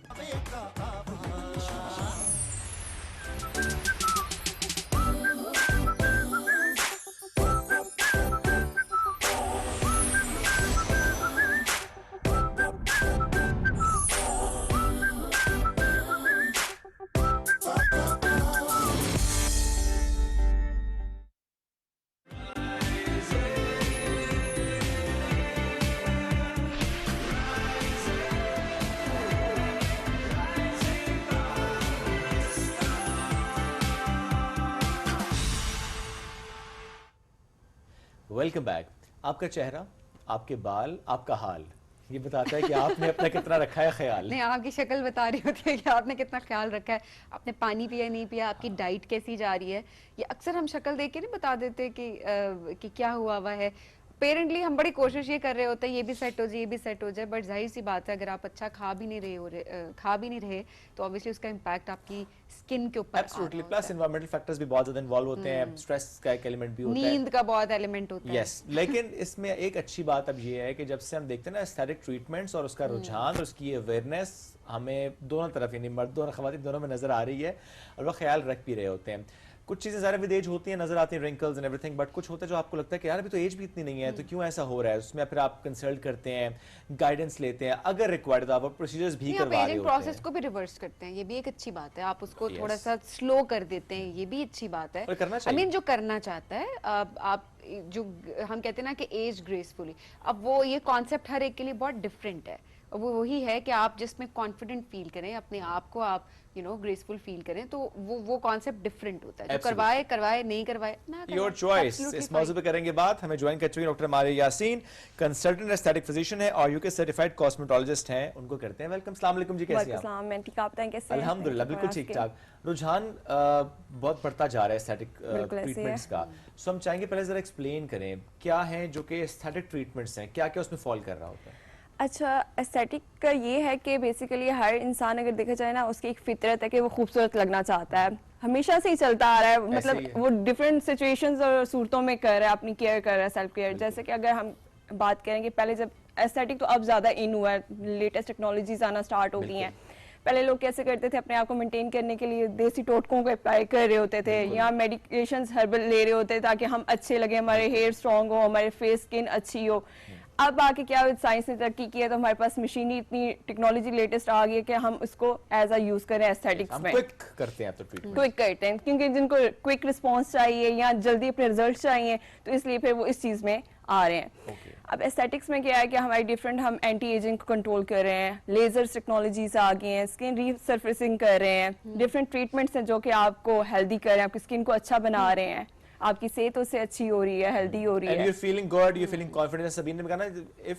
Welcome back. आपका चेहरा, आपके बाल, आपका हाल ये बताता है कि आपने अपना कितना रखा है ख्याल। नहीं, आपकी शक्ल बता रही होती है कि आपने कितना ख्याल रखा है। आपने पानी पिया नहीं पिया, आपकी डाइट कैसी जा रही है। ये अक्सर हम शक्ल देख के नहीं बता देते कि क्या हुआ हुआ है। पेरेंटली हम बड़ी कोशिश ये कर रहे होते हैं ये भी सेट हो जाए, ये भी सेट हो जाए, बट जाहिर सी बात है अगर आप अच्छा खा भी नहीं रहे तो ऑब्वियसली उसका इम्पैक्ट आपकी स्किन के ऊपर एब्सोल्युटली। प्लस एनवायरमेंटल फैक्टर्स भी बहुत ज्यादा इन्वॉल्व होते हैं, स्ट्रेस का एक एलिमेंट भी होता है, नींद का बहुत एलिमेंट होता है। यस, लेकिन इसमें एक अच्छी बात अब ये है कि जब से हम देखते हैं ना एस्थेटिक ट्रीटमेंट्स और उसका रुझान और उसकी अवेयरनेस हमें दोनों तरफ यानी मर्दों और ख़वातीन दोनों में नजर आ रही है और वो ख्याल रख भी रहे होते हैं। कुछ चीज़ें ज़रा विद एज होती हैं, नजर आती हैं, रिंकल्स एंड एवरीथिंग, बट कुछ होता है जो आपको लगता है कि यार अभी तो एज भी इतनी नहीं है तो क्यों ऐसा हो रहा है। उसमें फिर आप कंसल्ट करते हैं, गाइडेंस लेते हैं, अगर रिक्वायर्ड तो आप प्रोसीजर्स भी करवा रहे होते हैं। प्रोसेस को भी रिवर्स करते हैं, ये भी एक अच्छी बात है। आप उसको थोड़ा सा स्लो कर देते हैं, ये भी अच्छी बात है। आई मीन जो करना चाहता है आप जो हम कहते हैं ना कि एज ग्रेसफुली, अब वो ये कॉन्सेप्ट हर एक के लिए बहुत डिफरेंट है। वो वही है कि आप जिसमें कॉन्फिडेंट फील करें, अपने आप को आप ग्रेसफुल फील करें, तो वो कॉन्सेप्ट डिफरेंट होता है। जो करवाए नहीं करवाए ना, योर चॉइस। इस मौजू पे करेंगे बात। हमें ज्वाइन कर चुकी doctor Maria Yasin, consultant aesthetic physician है और यूके सर्टिफाइड कॉस्मेटोलॉजिस्ट हैं। उनको करते हैं वेलकम। अस्सलाम वालेकुम जी, कैसे हैं आप? मैं ठीक, आप बताएं कैसे हैं? अल्हम्दुलिल्लाह बिल्कुल ठीक ठाक। रुझान बहुत बढ़ता जा रहा है एस्थेटिक ट्रीटमेंट्स का, सो हम चाहेंगे पहले जरा एक्सप्लेन करें क्या है जो कि एस्थेटिक ट्रीटमेंट्स हैं, क्या क्या उसमें फॉल कर रहा होता है। अच्छा, एस्थेटिक का ये है कि बेसिकली हर इंसान अगर देखा जाए ना, उसकी एक फितरत है कि वो खूबसूरत लगना चाहता है, हमेशा से ही चलता आ रहा है। मतलब वो डिफरेंट सिचुएशंस और सूरतों में कर रहा है, अपनी केयर कर रहा है, सेल्फ केयर। जैसे कि अगर हम बात करेंगे पहले, जब एस्थेटिक तो अब ज़्यादा इन हुआ है, लेटेस्ट टेक्नोलॉजीज आना स्टार्ट हो गई हैं। पहले लोग कैसे करते थे, अपने आप को मेंटेन करने के लिए देसी टोटकों को अप्लाई कर रहे होते थे या मेडिकेशंस हर्बल ले रहे होते ताकि हम अच्छे लगे, हमारे हेयर स्ट्रॉन्ग हो, हमारे फेस स्किन अच्छी हो। अब आके क्या साइंस ने तरक्की की है, तो हमारे पास मशीनी इतनी टेक्नोलॉजी लेटेस्ट आ गई है कि हम उसको एज अ यूज करें एस्थेटिक्स में। क्विक करते हैं, तो ट्रीटमेंट क्विक करते हैं, क्योंकि जिनको क्विक रिस्पांस चाहिए या जल्दी अपने रिजल्ट चाहिए, तो इसलिए फिर वो इस चीज में आ रहे हैं। अब एस्थेटिक्स में क्या है कि हमारी डिफरेंट, हम एंटी एजिंग को कंट्रोल कर रहे हैं, लेजर टेक्नोलॉजीज आ गई हैं, स्किन रीसर्फेसिंग कर रहे हैं, डिफरेंट ट्रीटमेंट्स हैं जो कि आपको हेल्दी कर रहे हैं, आपकी स्किन को अच्छा बना रहे हैं, आपकी सेहत उससे अच्छी हो रही है, हेल्दी हो रही है। And you're feeling good, you're feeling confident। Sabeen ने कहा ना, if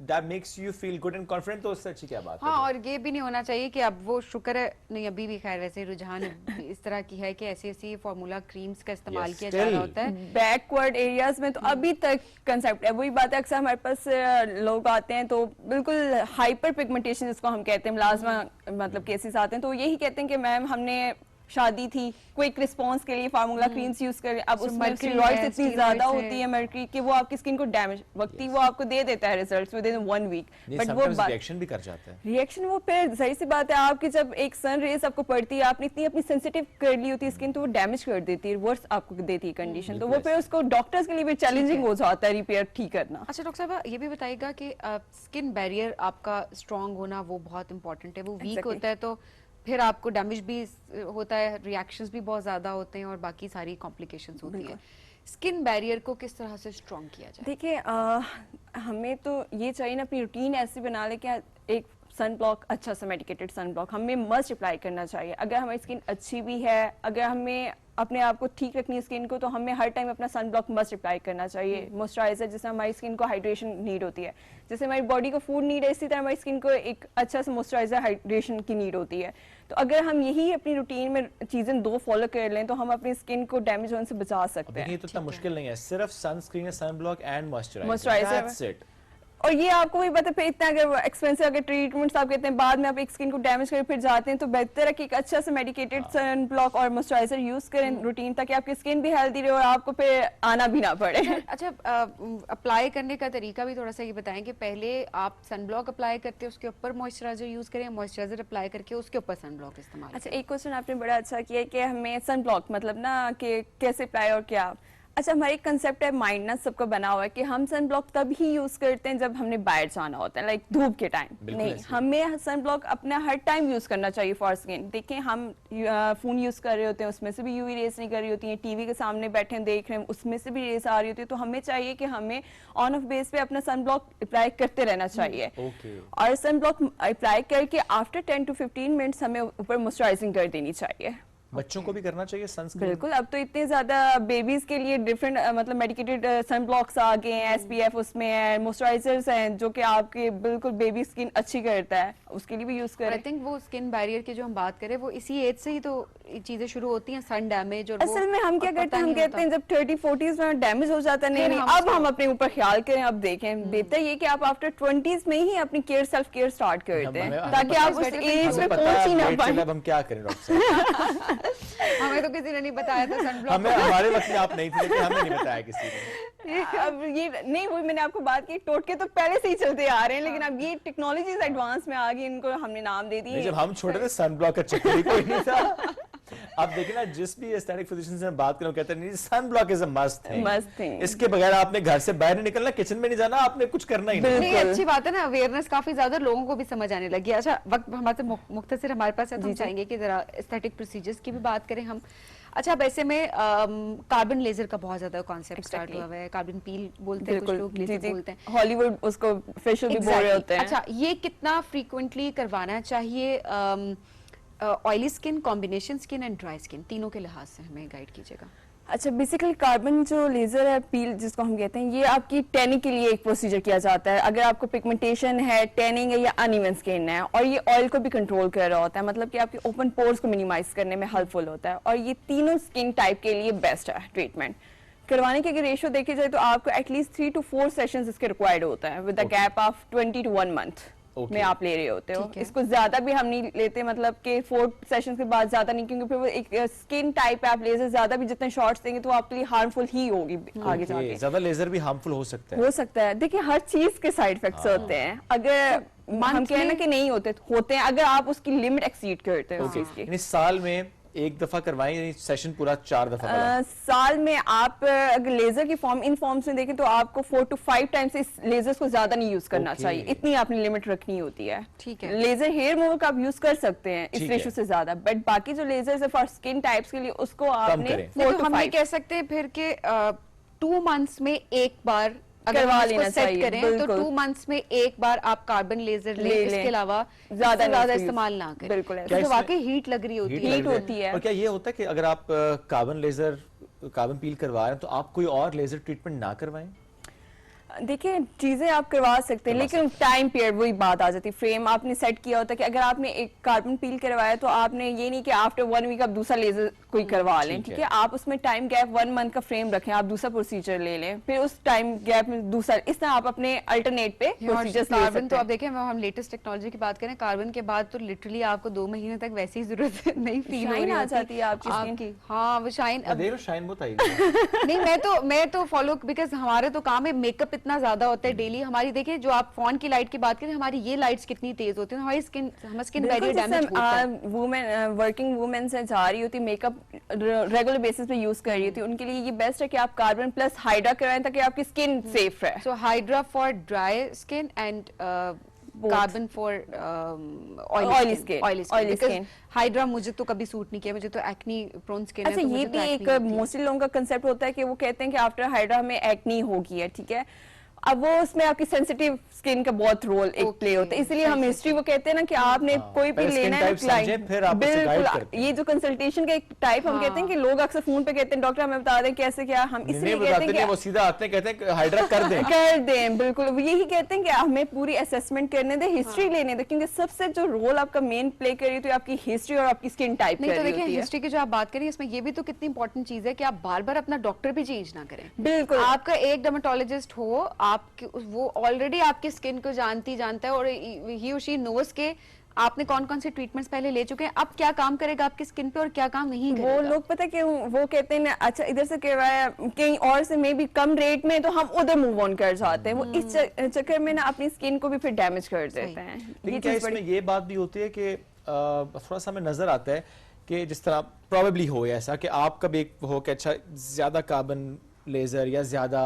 that makes you feel good and confident, तो उससे अच्छी क्या बात है। हाँ, और ये भी नहीं होना चाहिए कि अब वो शुक्र है नहीं, अभी भी खैर वैसे रुझान इस तरह की है कि ऐसी फार्मूला क्रीम्स का इस्तेमाल किया जा रहा होता है बैकवर्ड एरियाज में। तो अभी तक कंसेप्ट है, वही बात है, अक्सर हमारे पास लोग आते हैं तो बिल्कुल हाइपर पिगमेंटेशन जिसको हम कहते हैं, मेलास्मा मतलब केसेस आते हैं, तो यही कहते हैं कि मैम हमने शादी थी, क्विक रिस्पांस के लिए फार्मूला क्रीम्स यूज करें, अब उसमें स्टेरॉइड्स इतनी ज्यादा होती है मर्क्यूरी कि वो आपकी स्किन को डैमेज वक्ती वो आपको दे देता है results within 1 week, but वो रिएक्शन भी कर जाता है। रिएक्शन वो फिर जाहिर सी बात है, आपकी जब एक सन रेज आपको पड़ती है, आपने इतनी अपनी सेंसिटिव कर ली होती है स्किन, तो वो डैमेज कर देती है, वर्स आपको देती है कंडीशन, तो वो फिर उसको डॉक्टर्स के लिए भी चैलेंजिंग हो जाता है रिपेयर ठीक करना। अच्छा डॉक्टर साहब, ये भी बताइएगा कि स्किन बैरियर आपका स्ट्रांग होना वो बहुत इंपॉर्टेंट है, वो वीक होता है तो फिर आपको डैमेज भी होता है, रिएक्शंस भी बहुत ज्यादा होते हैं और बाकी सारी कॉम्प्लिकेशंस होती हैं। स्किन बैरियर को किस तरह से स्ट्रांग किया जाए? देखिए, हमें तो ये चाहिए ना, अपनी रूटीन ऐसी बना ले कि एक सन ब्लॉक, अच्छा सा मेडिकेटेड सन ब्लॉक हमें मस्ट अप्लाई करना चाहिए। अगर हमारी स्किन अच्छी भी है, अगर हमें अपने आप को ठीक रखनी है स्किन को, तो हमें हर टाइम अपना सन ब्लॉक मस्ट अप्लाई करना चाहिए। मॉइस्चराइजर, जिससे हमारी स्किन को हाइड्रेशन नीड होती है, जैसे हमारी बॉडी को फूड नीड है, इसी तरह हमारी स्किन को एक अच्छा सा मॉइस्चराइजर हाइड्रेशन की नीड होती है। तो अगर हम यही अपनी रूटीन में चीजें 2 फॉलो कर लें, तो हम अपनी स्किन को डैमेज होने से बचा सकते हैं। ये तो इतना मुश्किल नहीं है, सिर्फ sunscreen, sun block and moisturiser. और ये आपको भी पता है, इतना अगर एक्सपेंसिव अगर ट्रीटमेंट्स आप कहते हैं, बाद में आप एक स्किन को डैमेज कर फिर जाते हैं, तो बेहतर है कि एक अच्छा सा मेडिकेटेड सन ब्लॉक और मॉइस्चराइजर यूज करें रूटीन, ताकि आपकी स्किन भी हेल्दी रहे और आपको फिर आना भी ना पड़े। अच्छा, अप्लाई करने का तरीका भी थोड़ा सा ये बताएं कि पहले आप सन ब्लॉक अप्लाई करते हैं, उसके ऊपर मॉइस्चराइजर यूज करें, मॉइस्चराइजर अप्लाई करके उसके ऊपर सन ब्लॉक इस्तेमाल। अच्छा, एक क्वेश्चन आपने बड़ा अच्छा किया कि हमें सन ब्लॉक मतलब ना कि कैसे अप्लाई और क्या। अच्छा, हमारा एक कंसेप्ट है, माइंड ना सबका बना हुआ है कि हम सन ब्लॉक तब ही यूज करते हैं जब हमने बाहर जाना होता है, लाइक धूप के टाइम। नहीं, हमें सन ब्लॉक अपना हर टाइम यूज करना चाहिए फॉर स्किन। देखें, हम फोन यूज कर रहे होते हैं, उसमें से भी यूवी रेस नहीं कर रही होती है, टीवी के सामने बैठे हैं देख रहे हैं, उसमें से भी रेस आ रही होती है, तो हमें चाहिए कि हमें ऑन ऑफ बेस पे अपना सन ब्लॉक अप्लाई करते रहना चाहिए। और सन ब्लॉक अप्लाई करके आफ्टर 10 to 15 मिनट्स हमें ऊपर मॉइस्चराइजिंग कर देनी चाहिए। बच्चों को भी करना चाहिए सनस्क्रीन? बिल्कुल, अब तो इतने ज्यादा बेबीज के लिए डिफरेंट मतलब मेडिकेटेड सन ब्लॉक्स आ गए हैं, SPF उसमें है, मॉइस्चराइजर्स हैं जो कि आपके बिल्कुल बेबी स्किन अच्छी करता है, उसके लिए भी यूज करें। आई थिंक वो स्किन बैरियर की जो हम बात करें, वो इसी एज से ही तो चीजें शुरू होती हैं, सन डैमेज। और असल में हम क्या करते हैं, हम कहते हैं जब 30-40s में डैमेज हो जाता है, नहीं अब हम अपने ऊपर ख्याल करें। अब देखें, बेहतर ये कि आप आफ्टर 20s में ही अपनी केयर, सेल्फ केयर स्टार्ट कर दें, ताकि आप उस एज में पहुंच ही ना पाए। अब हम क्या करें डॉक्टर? हमें तो किसी ने नहीं बताया था सन ब्लॉक। हमें हमारे वक्त में आप नहीं थे, लेकिन हमें नहीं बताया किसी ने। अब ये नहीं, वही मैंने आपको बात की, टोटके तो पहले से ही चलते आ रहे हैं, लेकिन अब ये टेक्नोलॉजीज एडवांस में आ गई, इनको हमने नाम दे दिए। जब हम छोटे थे सन ब्लॉक का चक्कर ही कोई नहीं था। अब देखिए ना, जिस भी एस्थेटिक फिजिशियन से बात करें, कहते हैं नहीं, sun block is a must thing. इसके बगैर आपने घर से बाहर नहीं निकलना, किचन में नहीं जाना, आपने कुछ करना ही नहीं। अच्छी बात है ना, अवेयरनेस काफी ज्यादा लोगों को भी समझ आने लगी। अच्छा, वक्त हमारे मुख्तसर हमारे पास है, तो हम चाहेंगे कि जरा एस्थेटिक प्रोसीजर्स की भी बात करें हम। अच्छा, अब ऐसे में कार्बन लेजर का बहुत ज्यादा कॉन्सेप्ट स्टार्ट हुआ है, कार्बन पील बोलते हैं कुछ लोग, लेजर बोलते हैं, हॉलीवुड उसको फेशियल भी बोल रहे होते हैं। अच्छा, ये कितना फ्रीक्वेंटली करवाना चाहिए? Oily skin, combination skin and dry skin, तीनों के लिहाज से हमें गाइड कीजिएगा। अच्छा, बेसिकली कार्बन जो लेजर है, पील जिसको हम कहते हैं, ये आपकी टैनिंग के लिए एक प्रोसीजर किया जाता है। अगर आपको पिगमेंटेशन है, टैनिंग है या अनइवन स्किन है, और ये ऑयल को भी कंट्रोल कर रहा होता है, मतलब कि आपके ओपन पोर्स को मिनिमाइज करने में हेल्पफुल होता है, और ये तीनों स्किन टाइप के लिए बेस्ट है ट्रीटमेंट। करवाने के अगर रेशियो देखे जाए तो आपको एटलीस्ट 3 to 4 सेशंस इसके रिक्वायर्ड होता है, with the gap of 20 to 1 month में आप ले रहे होते हो। इसको ज्यादा भी हम नहीं लेते, मतलब कि 4 सेशंस के बाद ज्यादा नहीं, क्योंकि फिर वो एक स्किन टाइप आप लेजर ज्यादा भी जितने शॉर्ट्स देंगे तो आपके लिए हार्मफुल ही होगी आगे जाके। ज्यादा लेजर भी हार्मफुल हो सकता है? हो सकता है। देखिए, हर चीज के साइड इफेक्ट्स होते हैं। अगर हम कहना कि नहीं होते हैं, अगर आप उसकी लिमिट एक्सीड करते हो। साल में एक दफा करवाएं यानी सेशन पूरा 4 दफा करवाएं? साल में आप अगर लेजर की फॉर्म इन फॉर्म्स में देखें तो आपको 4 to 5 टाइम्स इस लेजर्स को ज्यादा नहीं यूज करना चाहिए, इतनी आपने लिमिट रखनी होती है। ठीक है। लेजर हेयर रिमूवर का आप यूज कर सकते हैं इस ठीक रेशो है। से ज्यादा, बट बाकी जो लेजर्स है फॉर स्किन टाइप्स के लिए उसको आपने करें। 4 तो to हम ये 5 कह सकते हैं फिर के 2 मंथ्स में एक बार अगर करवा हम इसको लेना सेट चाहिए, करें तो बिल्कुल। 2 मंथ्स में एक बार आप कार्बन लेजर ले लें, लें। इसके अलावा ज्यादा ज्यादा नहीं इस्तेमाल ना करें। बिल्कुल ऐसा। क्या तो इसमें- वाकई हीट लग रही होती है। हीट होती है। और क्या ये होता है कि अगर आप कार्बन पील करवा रहे हैं तो आप कोई और लेजर ट्रीटमेंट ना करवाएं? देखिए चीजें आप करवा सकते हैं लेकिन टाइम पीरियड वही बात आ जाती है। फ्रेम आपने सेट किया होता है कि अगर आपने एक कार्बन पील करवाया तो आपने ये नहीं कि आफ्टर 1 वीक आप दूसरा लेजर कोई करवा लें, ठीक है। आप उसमें टाइम गैप 1 मंथ का फ्रेम रखें, आप दूसरा प्रोसीजर ले लें, फिर उस टाइम गैप में दूसरा, इस तरह आप अपने अल्टरनेट पे प्रोसीजर कार्बन तो आप देखें हम लेटेस्ट टेक्नोलॉजी की बात करें, कार्बन के बाद तो लिटरली आपको 2 महीने तक वैसी ही जरूरत नहीं फील हो रही आ होती जाती है आपकी। हाँ वो शाइन शाइन बहुत आएगी। नहीं मैं तो फॉलो, बिकॉज हमारे तो काम है, मेकअप इतना ज्यादा होता है डेली हमारी। देखिए जो आप फोन की लाइट की बात करें, हमारी ये लाइट्स कितनी तेज होती है, हमारी स्किन बैरियर डैमेज होता है। वुमेन वर्किंग वुमेन से जा रही होती मेकअप रेगुलर बेसिस पे यूज कर रही होती, उनके लिए ये बेस्ट है कि आप कार्बन प्लस हाइड्रा करवाएं ताकि आपकी स्किन सेफ रहे। So hydra for dry skin and carbon for oily skin. Hydra मुझे तो कभी सूट नहीं किया, मुझे तो एक्नी प्रोन स्किन है। अच्छा ये भी एक मोस्टली लोगों का कंसेप्ट होता है कि वो कहते हैं कि आफ्टर हाइड्रा हमें एक्नी हो गई है, ठीक है। अब वो उसमें आपकी सेंसिटिव स्किन का बहुत रोल एक प्ले होता है, इसलिए हम हिस्ट्री वो कहते हैं ना कि आपने कोई भी लेना है बिल्कुल। ये जो कंसल्टेशन का एक टाइप हम कहते हैं कि लोग अक्सर फोन पे कहते हैं डॉक्टर हमें बता दें कैसे क्या, हम इसलिए कहते हैं कि वो सीधा आते हैं कहते हैं हाइड्रा कर दें कर दें, बिल्कुल यही कहते हैं कि हमें पूरी असेसमेंट करने दें, हिस्ट्री लेने दें, क्योंकि सबसे जो रोल आपका मेन प्ले कर रही है तो आपकी हिस्ट्री और आपकी स्किन टाइप नहीं। तो देखिए हिस्ट्री की जो आप बात करें इसमें ये भी तो कितनी इंपॉर्टेंट चीज है कि आप बार बार अपना डॉक्टर भी चेंज ना करें। बिल्कुल आपका एक डर्मेटोलॉजिस्ट हो, आपके वो ऑलरेडी आपकी स्किन को जानता है और ही और शी नोस के आपने कौन कौन से ट्रीटमेंट्स पहले ले चुके हैं, अब क्या काम करेगा आपकी स्किन पे और क्या काम नहीं करेगा। वो लोग पता है कि वो कहते हैं अच्छा इधर से करवाया कहीं और से मे भी कम रेट में तो हम उधर मूव ऑन कर जाते हैं, वो इस चक्कर में ना अपनी स्किन को भी फिर डैमेज कर देते हैं। लेकिन क्या इसमें ये बात भी होती है कि थोड़ा सा हमें नजर आता है कि जिस तरह प्रोबेबली हो ऐसा कि आप कभी हो कि अच्छा ज्यादा कार्बन लेजर या ज्यादा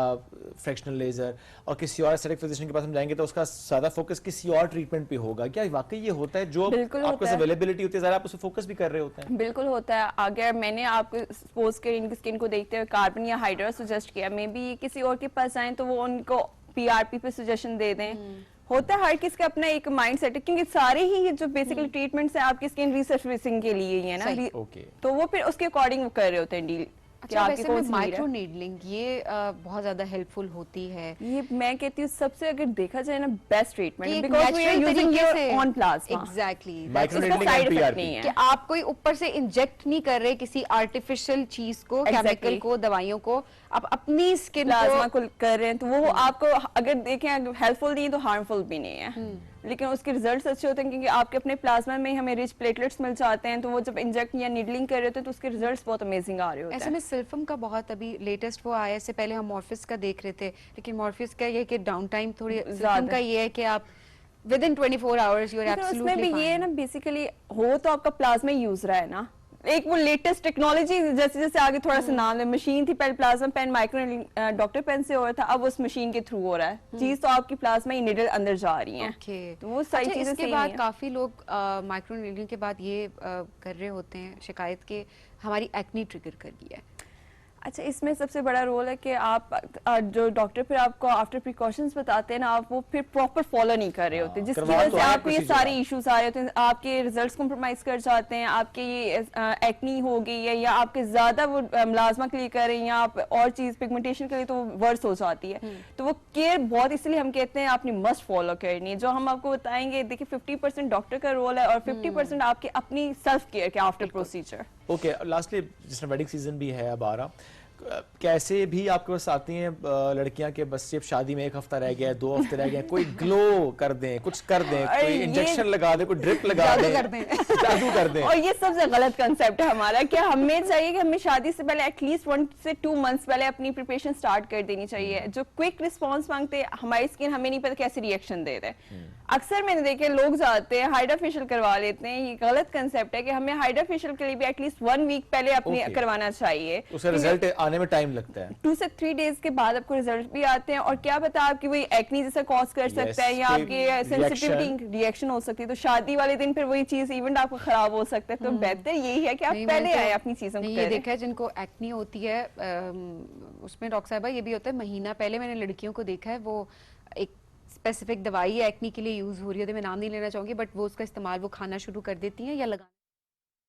फ्रैक्शनल लेजर और किसी और एस्थेटिक फिजिशियन के पास हम जाएंगे तो उसका ज्यादा फोकस किसी और ट्रीटमेंट पे होगा, क्या वाकई ये होता है जो आपके पास अवेलेबिलिटी होती है ज़रा आप उस पे फोकस भी कर रहे होते हैं? बिल्कुल होता है। अगर मैंने आपको सपोज कर इनकी स्किन को देखते हुए कार्बन या हाइड्रा सजेस्ट किया, मे बी किसी और के पास आए तो वो उनको पीआरपी पे सजेशन दे दें। होता है हर किसी का अपना एक माइंड सेट है, क्योंकि सारे ही जो बेसिकली ट्रीटमेंट्स है आपकी स्किन रिसर्फेसिंग के लिए ही है ना, तो वो फिर उसके अकॉर्डिंग वो कर रहे होते हैं डील। अच्छा वैसे में माइक्रो नीडलिंग ये बहुत ज्यादा हेल्पफुल होती है। ये मैं कहती हूँ सबसे अगर देखा जाए ना best treatment, because we are using your own plasma. Exactly side effect नहीं है कि आप कोई ऊपर से इंजेक्ट नहीं कर रहे किसी आर्टिफिशियल चीज को, केमिकल को, दवाइयों को, आप अपनी स्किन प्लाज्मा को कर रहे हैं, तो वो आपको अगर देखें हेल्पफुल नहीं तो हार्मफुल भी नहीं है, लेकिन उसके रिजल्ट्स अच्छे होते हैं क्योंकि आपके अपने प्लाज्मा में हमें रिच प्लेटलेट्स मिल जाते हैं, तो वो जब इंजेक्ट या नीडलिंग कर रहे होते हैं तो उसके रिजल्ट्स बहुत अमेजिंग आ रहे होते हैं। ऐसे में सिल्फम का बहुत अभी लेटेस्ट वो आया, इससे पहले हम मॉर्फिस का देख रहे थे, लेकिन मॉर्फिस का ये कि डाउन टाइम थोड़ी, सिल्फम का ये है कि आप within 24 hours you are absolutely fine. उसमें भी ये है ना बेसिकली हो तो आपका प्लाज्मा यूज रहा है ना, एक वो लेटेस्ट टेक्नोलॉजी जैसे जैसे आगे थोड़ा सा नाम है, मशीन थी पहले plasma pen micro doctor pen से हो रहा था, अब उस मशीन के थ्रू हो रहा है, चीज तो आपकी प्लाज्मा ही निडल अंदर जा रही है। तो वो सारी चीजें इसके बाद काफी लोग माइक्रो नीडलिंग के बाद ये कर रहे होते हैं शिकायत के हमारी एक्नी ट्रिगर कर दिया है। अच्छा इसमें सबसे बड़ा रोल है कि आप जो डॉक्टर फिर आपको आफ्टर प्रिकॉशंस बताते हैं ना, आप वो फिर प्रॉपर फॉलो नहीं कर रहे होते, जिसकी वजह से आपको ये सारे इश्यूज आ रहे होते हैं, आपके रिजल्ट्स कॉम्प्रोमाइज कर जाते हैं, आपके ये एक्नी हो गई है या आपके ज्यादा वो मुलाजमा के लिए कर रहे हैं या आप और चीज पिगमेंटेशन के लिए, तो वो वर्स हो जाती है। तो वो केयर बहुत, इसलिए हम कहते हैं आपने मस्ट फॉलो करनी है, जो हम आपको बताएंगे। देखिए 50% डॉक्टर का रोल है और 50% आपकी अपनी सेल्फ केयर के आफ्टर प्रोसीजर। ओके लास्टली जिस वेडिंग सीजन भी है अब आ रहा, कैसे भी आपके पास आती हैं लड़कियां के बस सिर्फ शादी में 1 हफ्ता रह गया है, 2 हफ्ते रह गए, कोई ग्लो कर दें, कुछ कर दें, कोई इंजेक्शन लगा दें, कोई ड्रिप लगा दें, जादू कर दें। और ये सबसे गलत कंसेप्ट है हमारा कि हमें चाहिए कि हमें शादी से पहले एटलीस्ट 1 से 2 मंथ्स पहले अपनी प्रिपरेशन स्टार्ट कर देनी चाहिए। जो क्विक रिस्पॉन्स मांगते हैं, हमारी स्किन हमें नहीं पता कैसे रिएक्शन दे रहे हैं। अक्सर मैंने देखे लोग जाते हैं हाइड्रा फेशियल करवा लेते हैं, ये गलत कंसेप्ट है कि हमें हाइड्रा फेशियल के लिए भी एटलीस्ट 1 वीक पहले अपने करवाना चाहिए। उसका रिजल्ट आने में टाइम लगता है, 2 से 3 डेज के बाद आपको रिजल्ट भी आते हैं, और क्या पता आपकी वही एक्नी जैसा कॉज कर सकता है या आपकी सेंसिटिविटी रिएक्शन हो सकती है, तो शादी वाले दिन फिर वही चीज इवेंट आपको खराब हो सकता है। तो बेहतर यही है कि आप पहले आए अपनी चीजों को। ये देखा है जिनको एक्नी होती है उसमें डॉक्टर साहबा ये भी होता है, महीना पहले मैंने लड़कियों को देखा है वो एक स्पेसिफिक दवाई एक्नी के लिए यूज हो रही है, मैं नाम नहीं लेना चाहूंगी, बट वो उसका इस्तेमाल वो खाना शुरू कर देती हैं या लगा